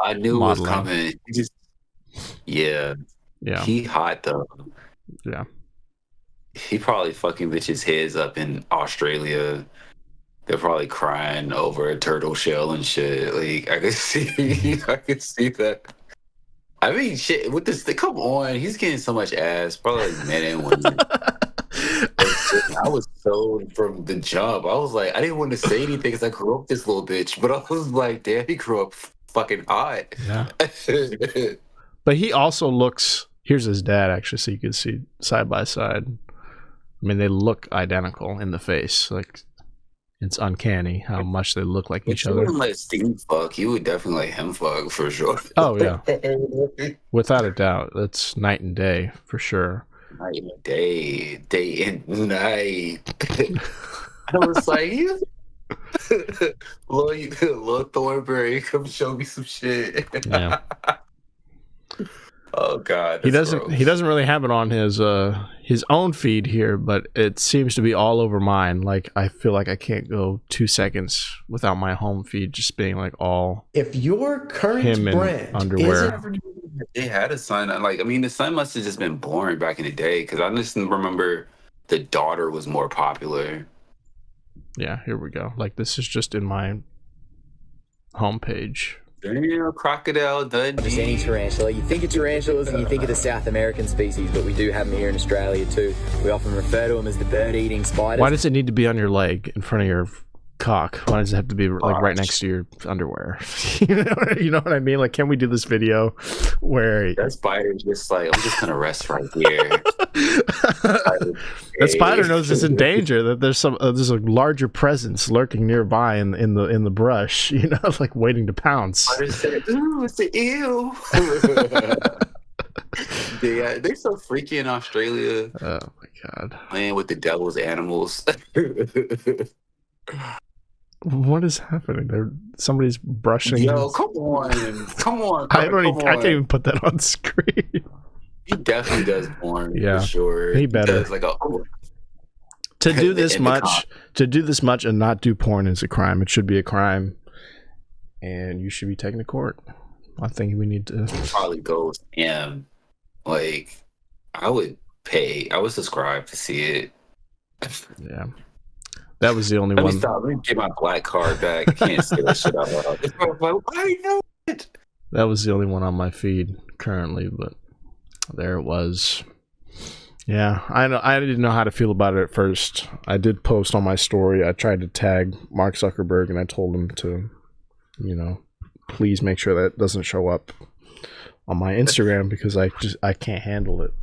I knew modeling. It was coming. Yeah. He hot though. Yeah. He probably fucking bitches' heads up in Australia. They're probably crying over a turtle shell and shit. Like, I could see that. I mean, shit, with this, come on, he's getting so much ass, probably like men and women. I was sold from the jump. I was like, I didn't want to say anything because I grew up with this little bitch, but I was like, damn, he grew up fucking hot. Yeah. But he also looks. Here's his dad, actually, so you can see side by side. I mean, they look identical in the face. Like, it's uncanny how much they look like each other. If you wouldn't let Steve fuck, you would definitely let him fuck for sure. Oh, yeah. Without a doubt. That's night and day for sure. Night and day. Day and night. I was like, Lil Thornberry, come show me some shit. Yeah. Oh God, he that's doesn't. gross. He doesn't really have it on his own feed here, but it seems to be all over mine. Like I feel like I can't go 2 seconds without my home feed just being like all If your current him in brand underwear. They had a son. Like, I mean, the son must have just been born back in the day because I just remember the daughter was more popular. Yeah, here we go. Like this is just in my homepage. Damn, crocodile Dundee. Just any tarantula. You think of tarantulas and you think of the South American species, but we do have them here in Australia too. We often refer to them as the bird-eating spiders. Why does it need to be on your leg in front of your cock? Why does it have to be like right next to your underwear? You know what I mean? Like, can we do this video where that spider's just like, I'm just gonna rest right here. that spider knows it's in danger, that there's a larger presence lurking nearby in the brush, you know, like waiting to pounce. Spider said, "Ooh, it's an ew." They're so freaky in Australia. Oh my God. Playing with the devil's animals. What is happening? Somebody's brushing. Yo, come on. I can't even put that on screen. He definitely does porn. Yeah, for sure. He better. Does like to do this much and not do porn is a crime. It should be a crime, and you should be taken to court. I think we need to probably go and like I would subscribe to see it. Yeah. That was the only Let one. me stop. Let me get my black card back. I can't say that shit out loud. I know it. That was the only one on my feed currently, but there it was. Yeah, I know. I didn't know how to feel about it at first. I did post on my story. I tried to tag Mark Zuckerberg, and I told him to, you know, please make sure that doesn't show up on my Instagram because I can't handle it.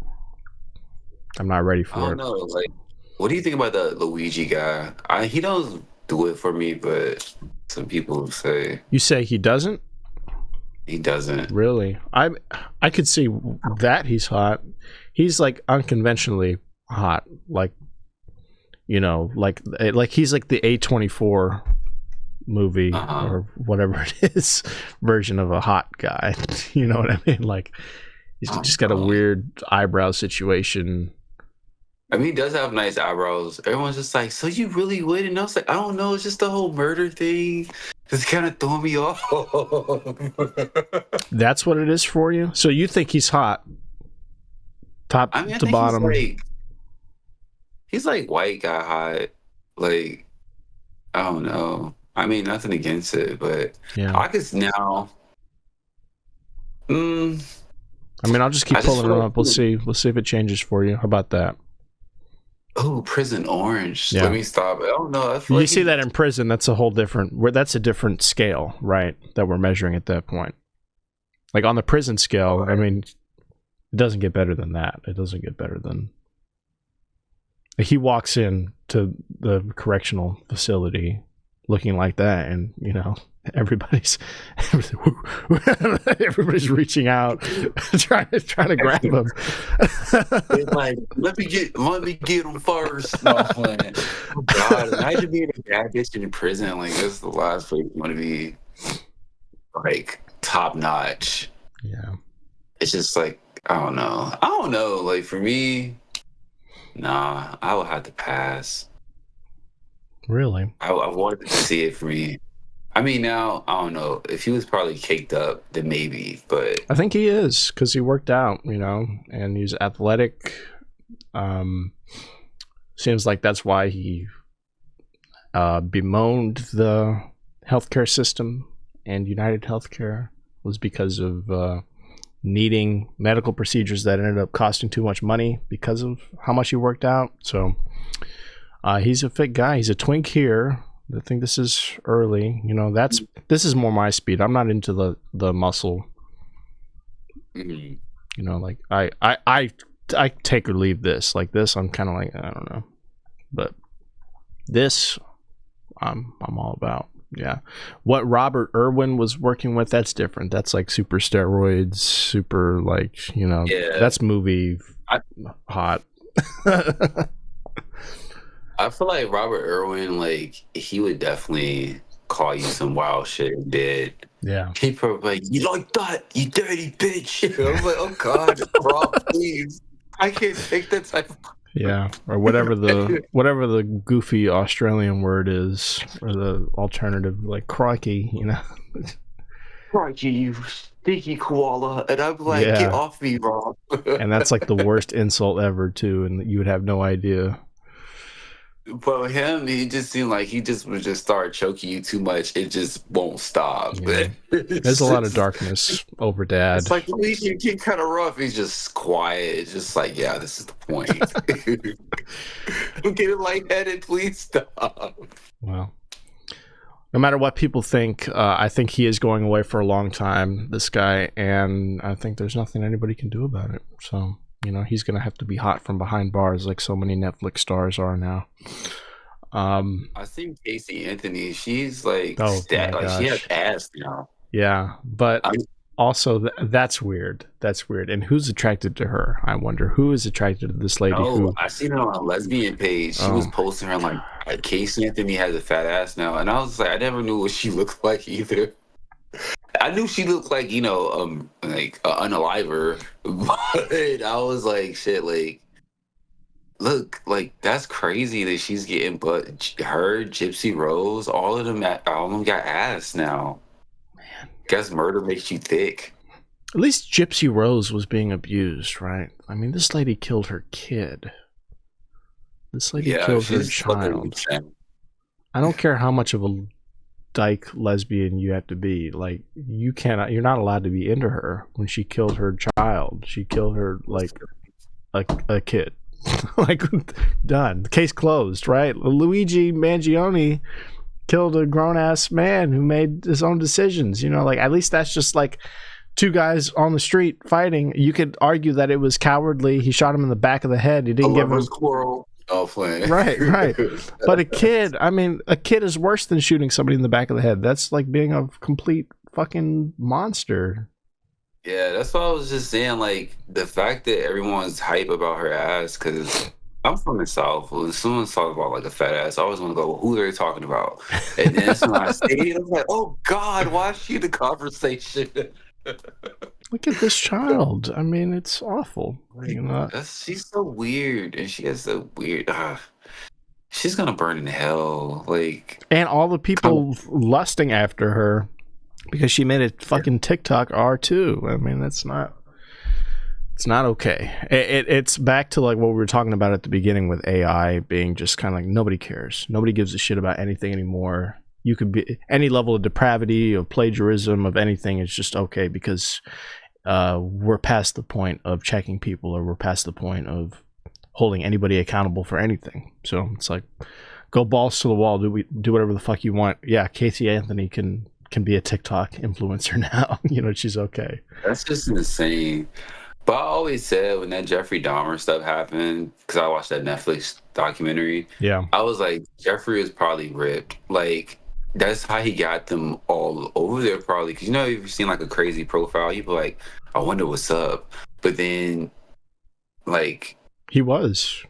I'm not ready for it. I don't know. Like, what do you think about the Luigi guy? He don't do it for me, but some people say. You say he doesn't? He doesn't. Really? I could see that he's hot. He's like unconventionally hot. Like, you know, like he's like the A24 movie or whatever it is version of a hot guy. You know what I mean? Like he's just got a weird eyebrow situation. I mean, he does have nice eyebrows. Everyone's just like, so you really would? And I was like, I don't know. It's just the whole murder thing. It's kind of throwing me off. That's what it is for you? So you think he's hot? Top to bottom? He's like white guy hot. Like, I don't know. I mean, nothing against it, but yeah. I guess now. I mean, I'll just keep pulling it up. We'll see if it changes for you. How about that? Oh, Prison Orange. Yeah. Let me stop. I don't know. You see that in prison, that's a whole different. That's a different scale, right? That we're measuring at that point. Like on the prison scale, I mean, it doesn't get better than that. It doesn't get better than. He walks in to the correctional facility looking like that, and you know everybody's reaching out, trying to grab him. It's like, let me get him first. No, I'm playing. Oh God, imagine being a bad bitch in prison. Like this is the last place you want to be. Like top notch. Yeah. It's just like I don't know. Like for me, nah, I would have to pass. Really? I wanted to see it for me. I mean, now I don't know if he was probably caked up, then maybe. But I think he is because he worked out, you know, and he's athletic. Seems like that's why he bemoaned the healthcare system and United Healthcare was because of needing medical procedures that ended up costing too much money because of how much he worked out. So he's a fit guy. He's a twink here. I think this is early. You know, this is more my speed. I'm not into the muscle. mm-hmm. You know, like I take or leave this. Like this, I'm kind of like I don't know, but this, I'm all about. Yeah, what Robert Irwin was working with, that's different. That's like super steroids, super like you know, that's movie hot. I feel like Robert Irwin, like he would definitely call you some wild shit in bed. Yeah. He probably like, you like that, you dirty bitch. I was like, oh God, Rob, please. I can't take that type of. Yeah, or whatever the goofy Australian word is, or the alternative, like crikey, you know. Crikey, you stinky koala. And I'm like, Yeah. get off me, Rob. And that's like the worst insult ever, too, and you would have no idea. But with him, he just seemed like he just would just start choking you too much. It just won't stop. Yeah. There's a lot of darkness over Dad. It's like, please, you get kind of rough. He's just quiet. It's just like, yeah, this is the point. I'm getting lightheaded. Please stop. Well, no matter what people think, I think he is going away for a long time, this guy, and I think there's nothing anybody can do about it. So, you know, he's going to have to be hot from behind bars like so many Netflix stars are now. I seen Casey Anthony. She's like, Oh, like my she has gosh. ass now. Yeah, but also that's weird. That's weird. And who's attracted to her? I wonder who is attracted to this lady. Oh, I seen her on a lesbian page. She was posting her like Casey Anthony has a fat ass now, and I was like, I never knew what she looked like either. I knew she looked like, you know, like an unaliver, but I was like, shit, like, look, like that's crazy that she's getting, but her, Gypsy Rose, all of them got ass now. Man, guess murder makes you thick. At least Gypsy Rose was being abused, right? I mean, this lady killed her kid. This lady killed her child. I don't care how much of a dyke lesbian you have to be. Like, you're not allowed to be into her. When she killed her child, she killed her like a kid. Like, done. Case closed, right? Luigi Mangione killed a grown-ass man who made his own decisions. You know, like, at least that's just like two guys on the street fighting. You could argue that it was cowardly. He shot him in the back of the head. He didn't give him quarrel. Oh, playing. Right. But a kid is worse than shooting somebody in the back of the head. That's like being a complete fucking monster. Yeah, that's what I was just saying. Like, the fact that everyone's hype about her ass, because I'm from the South. When someone's talking about like a fat ass, I always want to go, who are they talking about? And then when I see it, I'm like, oh God, why is she the conversation? Look at this child. I mean, it's awful. You know? She's so weird, and she has so weird. She's gonna burn in hell. Like, and all the people lusting after her because she made a fucking TikTok are too. I mean, it's not okay. It's back to like what we were talking about at the beginning with AI being just kind of like nobody cares. Nobody gives a shit about anything anymore. You could be any level of depravity, of plagiarism, of anything is just okay because we're past the point of checking people, or we're past the point of holding anybody accountable for anything. So it's like, go balls to the wall. Do whatever the fuck you want. Yeah, Casey Anthony can be a TikTok influencer now. You know, she's okay. That's just insane. But I always said when that Jeffrey Dahmer stuff happened, because I watched that Netflix documentary. Yeah, I was like, Jeffrey was probably ripped. Like, that's how he got them all over there, probably. Because, you know, if you've seen like a crazy profile, you'd be like, I wonder what's up. But then, like, he was.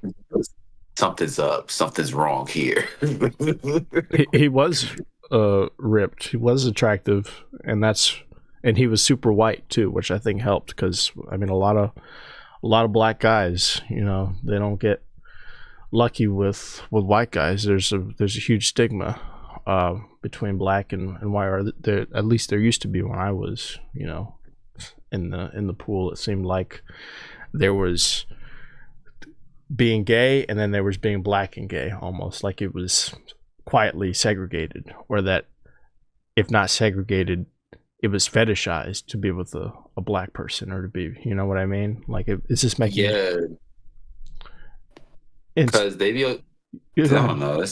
Something's up. Something's wrong here. he was ripped. He was attractive, and he was super white too, which I think helped because I mean a lot of black guys, you know, they don't get lucky with white guys. There's a huge stigma between black and white, or at least there used to be when I was, you know, in the pool. It seemed like there was being gay and then there was being black and gay, almost like it was quietly segregated, or that if not segregated, it was fetishized to be with a black person, or to be, you know what I mean? Like, it's just making because they be, I don't know.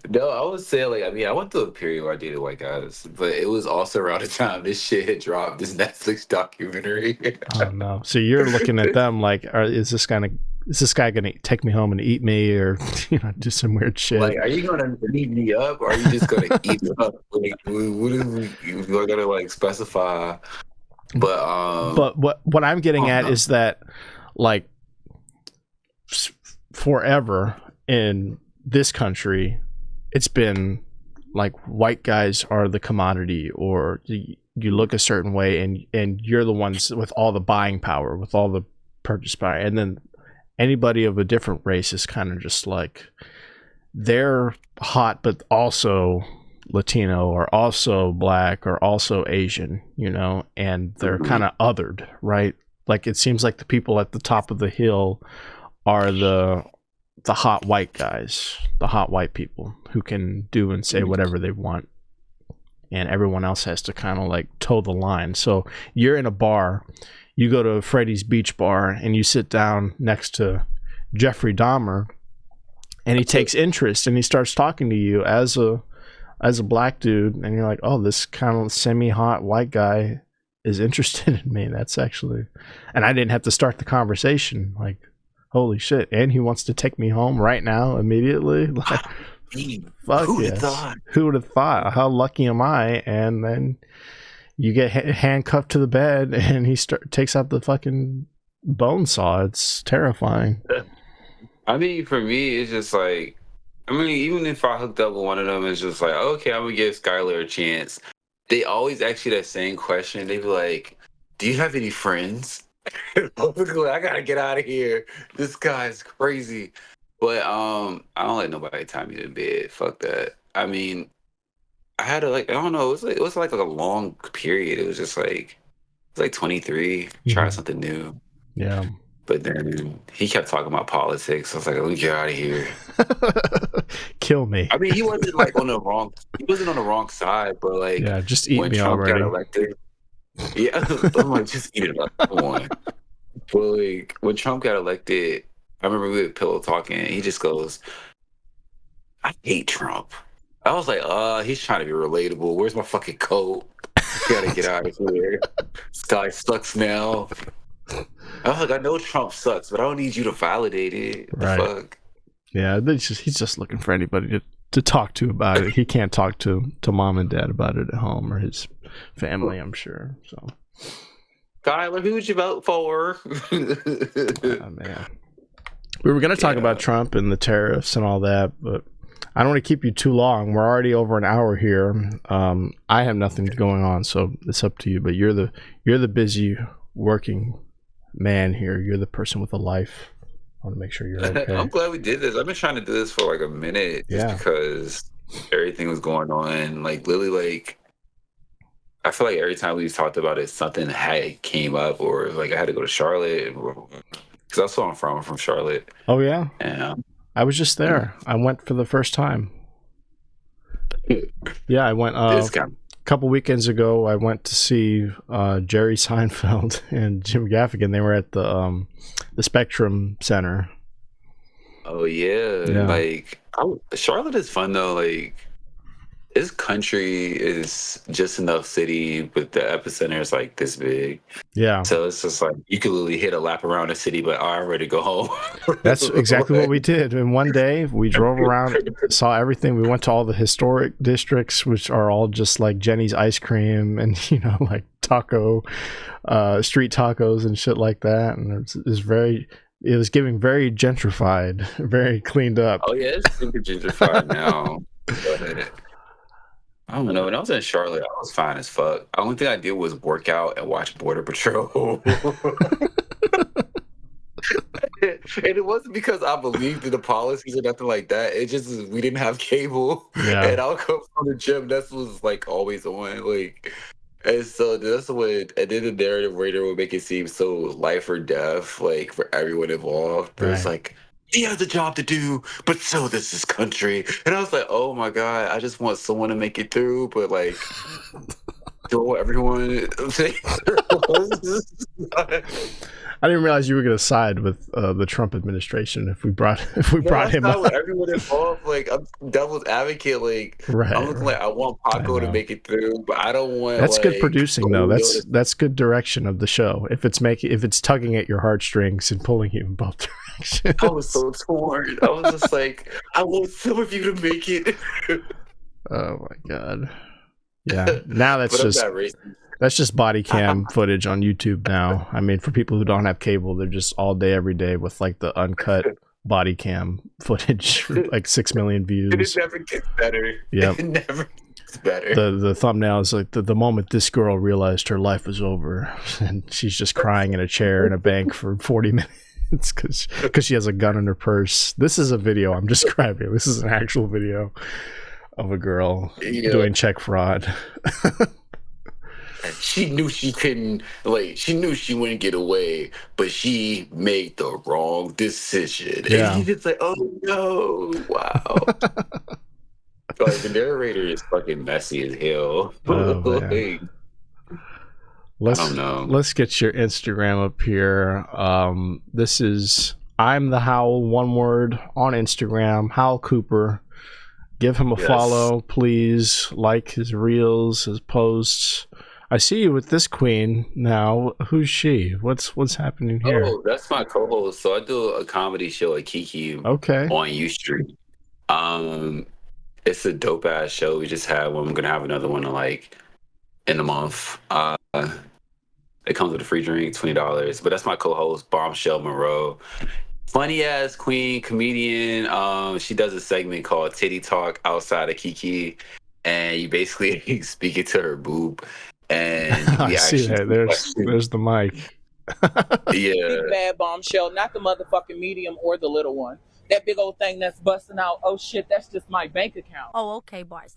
No, I would say, like, I mean, I went through a period where I dated white guys, but it was also around the time this shit had dropped, this Netflix documentary. Oh no! So you're looking at them like, is this guy gonna take me home and eat me, or, you know, do some weird shit? Like, are you gonna eat me up, or are you just gonna eat me up? Like, what is we're gonna like specify? But what I'm getting at is that, like, forever in this country, it's been like white guys are the commodity, or you look a certain way and you're the ones with all the buying power, with all the purchase power, and then anybody of a different race is kind of just like they're hot but also Latino or also black or also Asian, you know, and they're kind of othered, right? Like it seems like the people at the top of the hill are the hot white guys, the hot white people who can do and say whatever they want, and everyone else has to kind of like toe the line. So you're in a bar, you go to Freddy's Beach Bar and you sit down next to Jeffrey Dahmer, and he takes interest and he starts talking to you as a black dude, and you're like, oh, this kind of semi-hot white guy is interested in me. That's actually, and I didn't have to start the conversation. Like, holy shit! And he wants to take me home right now, immediately. Like, fuck Who would yes. have thought? Who would have thought? How lucky am I? And then you get handcuffed to the bed, and he takes out the fucking bone saw. It's terrifying. I mean, for me, it's just like, I mean, even if I hooked up with one of them, it's just like, okay, I'm gonna give Skylar a chance. They always ask you that same question. They be like, do you have any friends? I gotta get out of here. This guy's crazy. But I don't let nobody tie me to bed. Fuck that. I mean, I had to, like, I don't know, it was like a long period. It was just like, it's like 23, try something new. Yeah. But then he kept talking about politics. I was like, let me get out of here. Kill me. I mean, he wasn't like on the wrong side, but like, yeah, just eat when me Trump already. got elected, yeah, I'm like, just eat it up. Come on. But like, when Trump got elected, I remember we were pillow talking, and he just goes, I hate Trump. I was like, he's trying to be relatable. Where's my fucking coat? Gotta get out of here. This guy sucks now. I was like, I know Trump sucks, but I don't need you to validate it. What the fuck? Yeah, he's just looking for anybody to talk to about it. He can't talk to mom and dad about it at home or his family, I'm sure. So, Skylar, who would you vote for? Oh, man. We were going to talk about Trump and the tariffs and all that, but I don't want to keep you too long. We're already over an hour here. I have nothing going on, so it's up to you. But you're the busy working man here. You're the person with a life. I want to make sure you're okay. I'm glad we did this. I've been trying to do this for like a minute, just because everything was going on. Like literally, like I feel like every time we talked about it, something came up, or like I had to go to Charlotte, because that's where I'm from. I'm from Charlotte. Oh yeah. Yeah. I was just there. I went for the first time. Yeah, I went a couple weekends ago. I went to see Jerry Seinfeld and Jim Gaffigan. They were at the Spectrum Center. Oh yeah. Like Charlotte is fun though. Like this country is just enough city, but the epicenter is like this big. Yeah. So it's just like you could literally hit a lap around the city, but I'm ready to go home. That's exactly what we did. In one day, we drove around, saw everything. We went to all the historic districts, which are all just like Jenny's ice cream and, you know, like street tacos and shit like that. And it was giving very gentrified, very cleaned up. Oh yeah, it's super gentrified now. But I don't know. When I was in Charlotte, I was fine as fuck. The only thing I did was work out and watch Border Patrol. And it wasn't because I believed in the policies or nothing like that. It just we didn't have cable. Yeah. And I'll come from the gym. That was like always on. Like, and so that's what, and then the narrative writer would make it seem so life or death, like for everyone involved. But it's like, he has a job to do, but so does this country. And I was like, oh my God, I just want someone to make it through, but like, throw everyone. I didn't realize you were going to side with the Trump administration if we brought him up. With everyone involved, like I'm devil's advocate. Like I'm looking like I want Paco to make it through, but I don't want. That's like, good producing, though. That's good direction of the show. If it's tugging at your heartstrings and pulling you in both directions. I was so torn. I was just like, I want some of you to make it. Oh my God. Yeah. Now that's just body cam footage on YouTube now. I mean, for people who don't have cable, they're just all day, every day with like the uncut body cam footage, like 6 million views. It never gets better. Yep. It never gets better. The thumbnail is like the moment this girl realized her life was over, and she's just crying in a chair in a bank for 40 minutes because she has a gun in her purse. This is a video I'm describing. This is an actual video of a girl doing check fraud. She knew she couldn't, she knew she wouldn't get away, but she made the wrong decision. Yeah. And it's like, oh no, wow. The narrator is fucking messy as hell. Oh, I don't know. Let's get your Instagram up here. This is I'm the Howl, one word, on Instagram, Howl Cooper. Give him a follow, please. Like his reels, his posts. I see you with this queen now. Who's she? What's happening here? Oh, that's my co-host. So I do a comedy show at Kiki on U Street. It's a dope ass show. We just had one. I'm gonna have another one in a month. It comes with a free drink, $20. But that's my co-host, Bombshell Monroe. Funny ass queen, comedian. She does a segment called Titty Talk outside of Kiki, and you basically speak it to her boob. And I see that. There's the mic. Yeah. Big bad Bombshell, not the motherfucking medium or the little one. That big old thing that's busting out. Oh shit, that's just my bank account. Oh, okay, boys.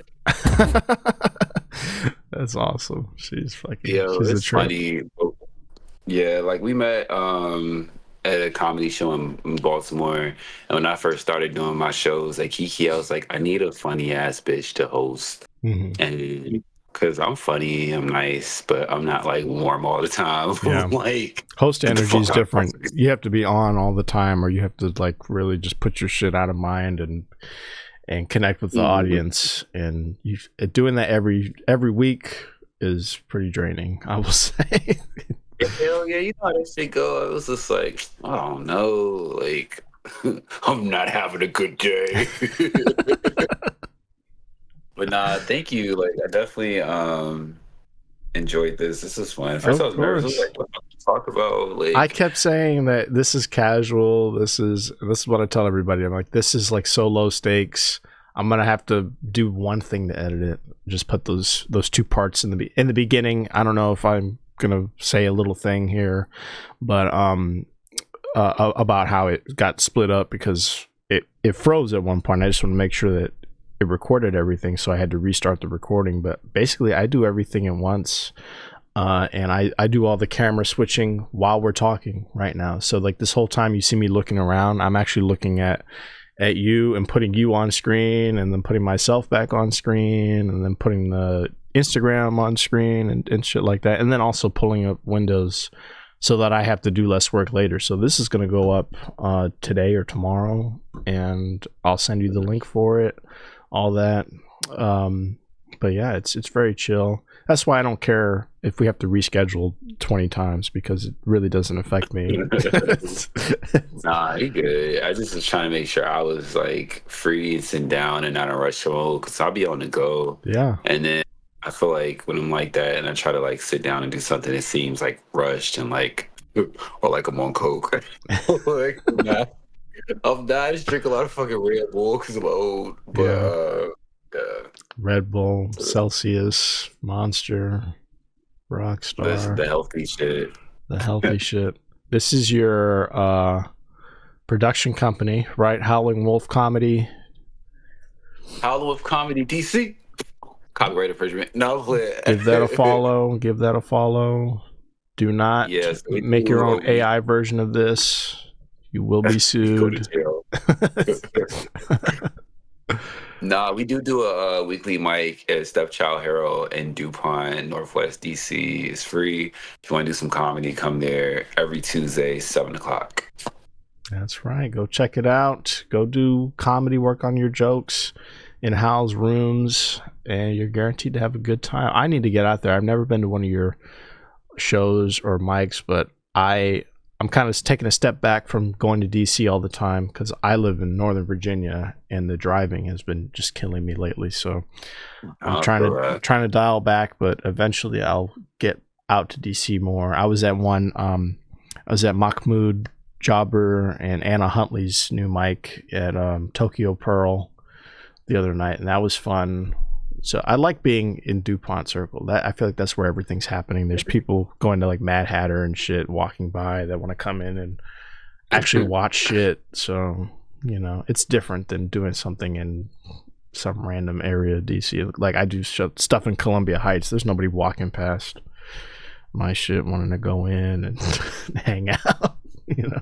That's awesome. She's fucking. Yo, she's it's funny. Yeah, we met at a comedy show in Baltimore, and when I first started doing my shows at Kiki, I was like, I need a funny ass bitch to host, and because I'm funny, I'm nice, but I'm not warm all the time. Yeah. Host energy is different. You have to be on all the time, or you have to really just put your shit out of mind and connect with the audience. And doing that every week is pretty draining, I will say. Hell yeah, you know how that shit go. I was just like, I don't know, I'm not having a good day. But nah, thank you. I definitely enjoyed this. This is fun. First I was nervous. I was like, what to talk about? I kept saying that this is casual. This is what I tell everybody. I'm like, this is so low stakes. I'm gonna have to do one thing to edit it. Just put those two parts in the beginning. I don't know if I'm gonna say a little thing here, but about how it got split up because it froze at one point. I just want to make sure that it recorded everything, so I had to restart the recording. But basically I do everything at once, and I do all the camera switching while we're talking right now. So this whole time you see me looking around, I'm actually looking at you and putting you on screen, and then putting myself back on screen, and then putting the Instagram on screen and shit like that, and then also pulling up windows so that I have to do less work later. So this is going to go up today or tomorrow, and I'll send you the link for it, all that. But yeah, it's very chill. That's why I don't care if we have to reschedule 20 times, because it really doesn't affect me. Nah, you good. I just was trying to make sure I was free and sitting down and not in rush mode, because I'll be on the go. Yeah. And then I feel when I'm like that and I try to sit down and do something, it seems rushed and or I'm on coke. Nah. I'm not. I just drink a lot of fucking Red Bull because I'm old. But Red Bull, Celsius, Monster, Rockstar. That's the healthy shit. The healthy shit. This is your production company, right? Howling Wolf Comedy. Howling Wolf Comedy DC. Copyright infringement. No, give that a follow. Give that a follow. Do not make your own AI version of this. You will be sued. Nah, we do a weekly mic at Stepchild Herald in DuPont, Northwest DC. It's free. If you want to do some comedy, come there every Tuesday, 7:00. That's right. Go check it out. Go do comedy, work on your jokes in Howl's rooms, and you're guaranteed to have a good time. I need to get out there. I've never been to one of your shows or mics, but I'm kind of taking a step back from going to DC all the time, because I live in Northern Virginia and the driving has been just killing me mahly. So I'm trying to dial back, but eventually I'll get out to DC more. I was at Mahmoud Jobber and Anna Huntley's new mic at Tokyo Pearl the other night, and that was fun. So I like being in DuPont Circle. That I feel like that's where everything's happening. There's people going to like Mad Hatter and shit, walking by that want to come in and actually watch shit. So, you know, it's different than doing something in some random area of DC. Like I do stuff in Columbia Heights. There's nobody walking past my shit wanting to go in and hang out. You know,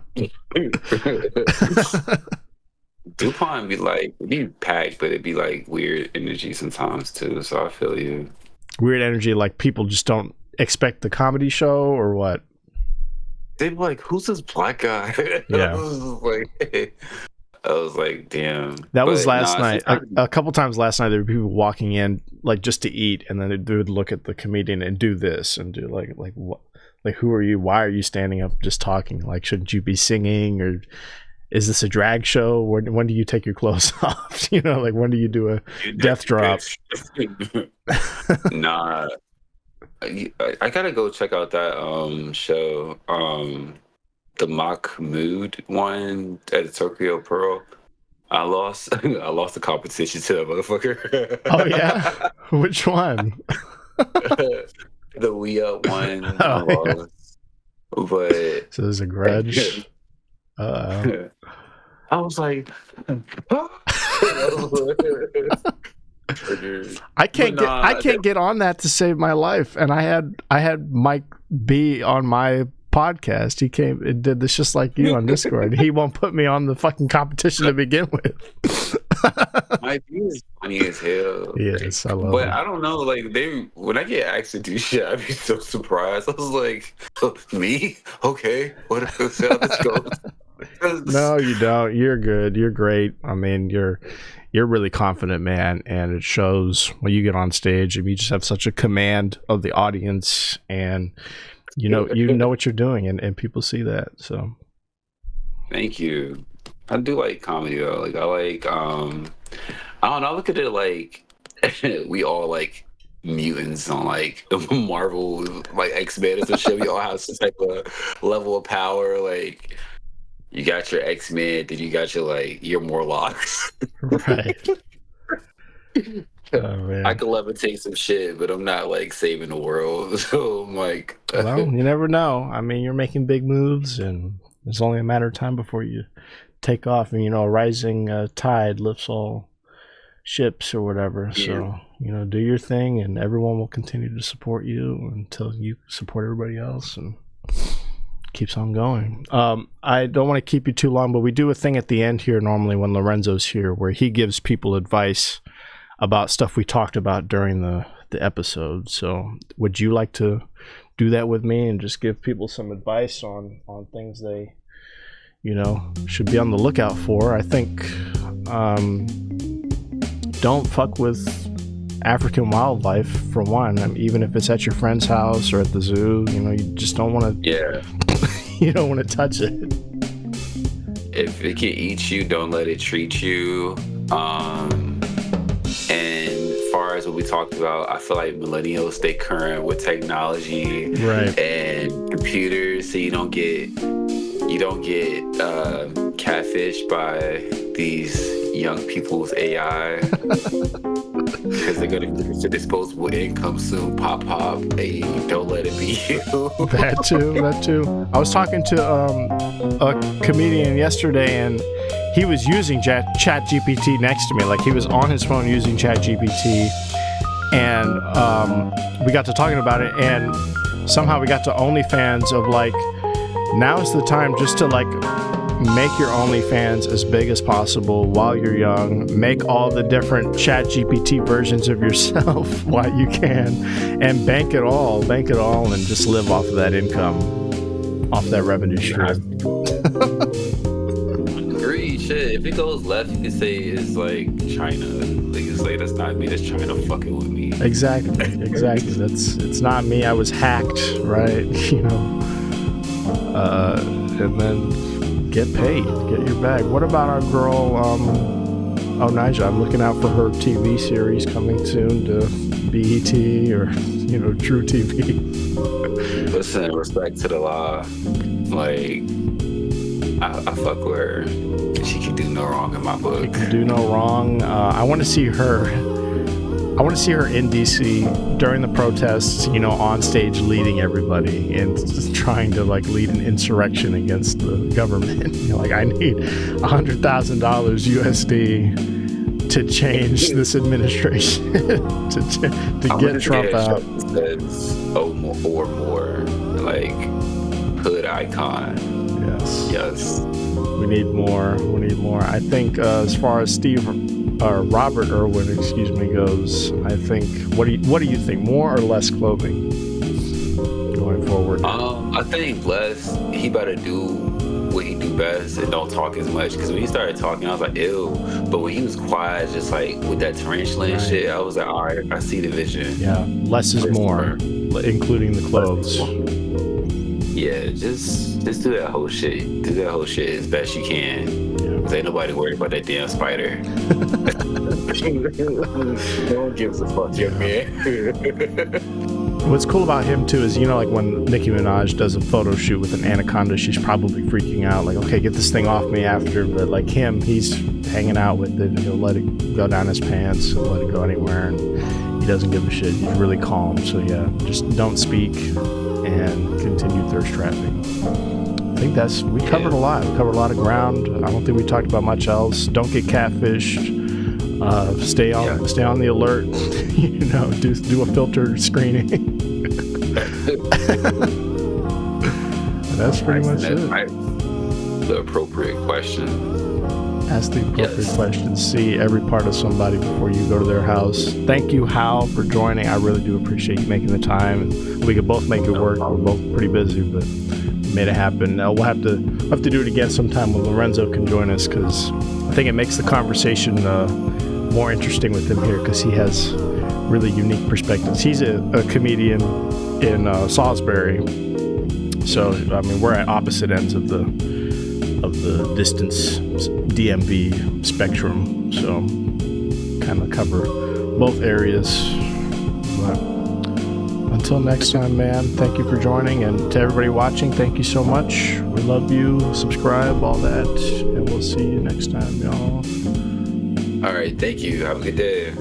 DuPont be packed, but it'd be like weird energy sometimes too. So I feel you. Weird energy, like people just don't expect the comedy show or what? They'd be like, "Who's this black guy?" Yeah. I was like, damn. That was last night. A couple times last night, there were people walking in like just to eat, and then they would look at the comedian and do this and do like what? Like, who are you? Why are you standing up just talking? Like, shouldn't you be singing? Or is this a drag show? When do you take your clothes off? You know, like, when do you do a death drop? Nah. I gotta go check out that show. The Mock Mood one at the Tokyo Pearl. I lost the competition to that motherfucker. Oh, yeah? Which one? The We Up one. Oh, But so there's a grudge. I was like, I can't get on that to save my life. And I had Mike B on my podcast. He came and did this just like you on Discord. He won't put me on the fucking competition to begin with. Mike B is funny as hell. Yes, I love But him. I don't know, like when I get asked to do shit, I'd be so surprised. I was like, oh, me? Okay, what how this goes? No, you don't. You're good. You're great. I mean, you're really confident, man, and it shows when you get on stage. I mean, you just have such a command of the audience, and you know what you're doing, and people see that. So, thank you. I do like comedy though. Like I like I don't know. I look at it like we all like mutants on like Marvel, like X-Men or some shit. We all have some type of level of power. Like you got your X-Men, then you got your Morlocks. Right. Oh, man. I could levitate some shit, but I'm not like saving the world. So I'm like, well, you never know. I mean, you're making big moves, and it's only a matter of time before you take off. And a rising tide lifts all ships or whatever. Yeah. So do your thing, and everyone will continue to support you until you support everybody else, and keeps on going. I don't want to keep you too long, but we do a thing at the end here normally when Lorenzo's here where he gives people advice about stuff we talked about during the episode. So would you like to do that with me and just give people some advice on things they should be on the lookout for? I think don't fuck with African wildlife, for one. I mean, even if it's at your friend's house or at the zoo, you just don't want to. Yeah. You don't want to touch it. If it can eat you, don't let it treat you. And as far as what we talked about, I feel like millennials stay current with technology, right, and computers, so you don't get catfished by these young people's AI. Because they're going to get your disposable income soon. Pop. Hey, don't let it be you. That too. I was talking to a comedian yesterday, and he was using Chat GPT next to me. Like, he was on his phone using Chat GPT, and we got to talking about it, and somehow we got to OnlyFans of like, now's the time just to like make your OnlyFans as big as possible while you're young. Make all the different Chat GPT versions of yourself while you can, and bank it all, and just live off of that income, off that revenue stream. Agreed. Shit, if it goes left, you can say it's like China. Like, you say that's not me, that's China fucking with me. Exactly. It's not me. I was hacked, right? And then get paid, get your bag. What about our girl, Nigel? I'm looking out for her TV series coming soon to BET or, True TV. Listen, respect to the law. Like, I fuck with her. She can do no wrong in my book. She can do no wrong. I want to see her. I want to see her in DC during the protests, you know, on stage leading everybody and just trying to like lead an insurrection against the government. You know, like, I need $100,000 USD to change this administration to get Trump out. Oh, more like hood icon. Yes. We need more. I think as far as Robert Irwin, goes, I think. What do you think? More or less clothing going forward? I think less. He better do what he do best and don't talk as much. Because when he started talking, I was like, ew. But when he was quiet, just like with that tarantula and shit, I was like, all right, I see the vision. Yeah, less is more, including the clothes. Yeah, just do that whole shit. Do that whole shit as best you can. Cause ain't nobody worried about that damn spider. No one gives a fuck, man. What's cool about him too is, you know, like when Nicki Minaj does a photo shoot with an anaconda, she's probably freaking out, like, okay, get this thing off me after. But like him, he's hanging out with it. He'll let it go down his pants. He'll let it go anywhere, and he doesn't give a shit. He's really calm. So yeah, just don't speak and continue thirst trapping. I think we covered a lot. We covered a lot of ground. I don't think we talked about much else. Don't get catfished. Stay on the alert. You know, do a filter screening. That's pretty much it. The appropriate question. Ask the appropriate questions. See every part of somebody before you go to their house. Thank you, Howl, for joining. I really do appreciate you making the time. And we could both make it work. We're both pretty busy, but we made it happen. We'll have to do it again sometime when Lorenzo can join us, because I think it makes the conversation more interesting with him here, because he has really unique perspectives. He's a comedian in Salisbury, so I mean we're at opposite ends of the distance DMV spectrum, so kind of cover both areas. But until next time, man, thank you for joining, and to everybody watching, thank you so much. We love you. Subscribe, all that, and we'll see you next time, y'all. All right, thank you. Have a good day.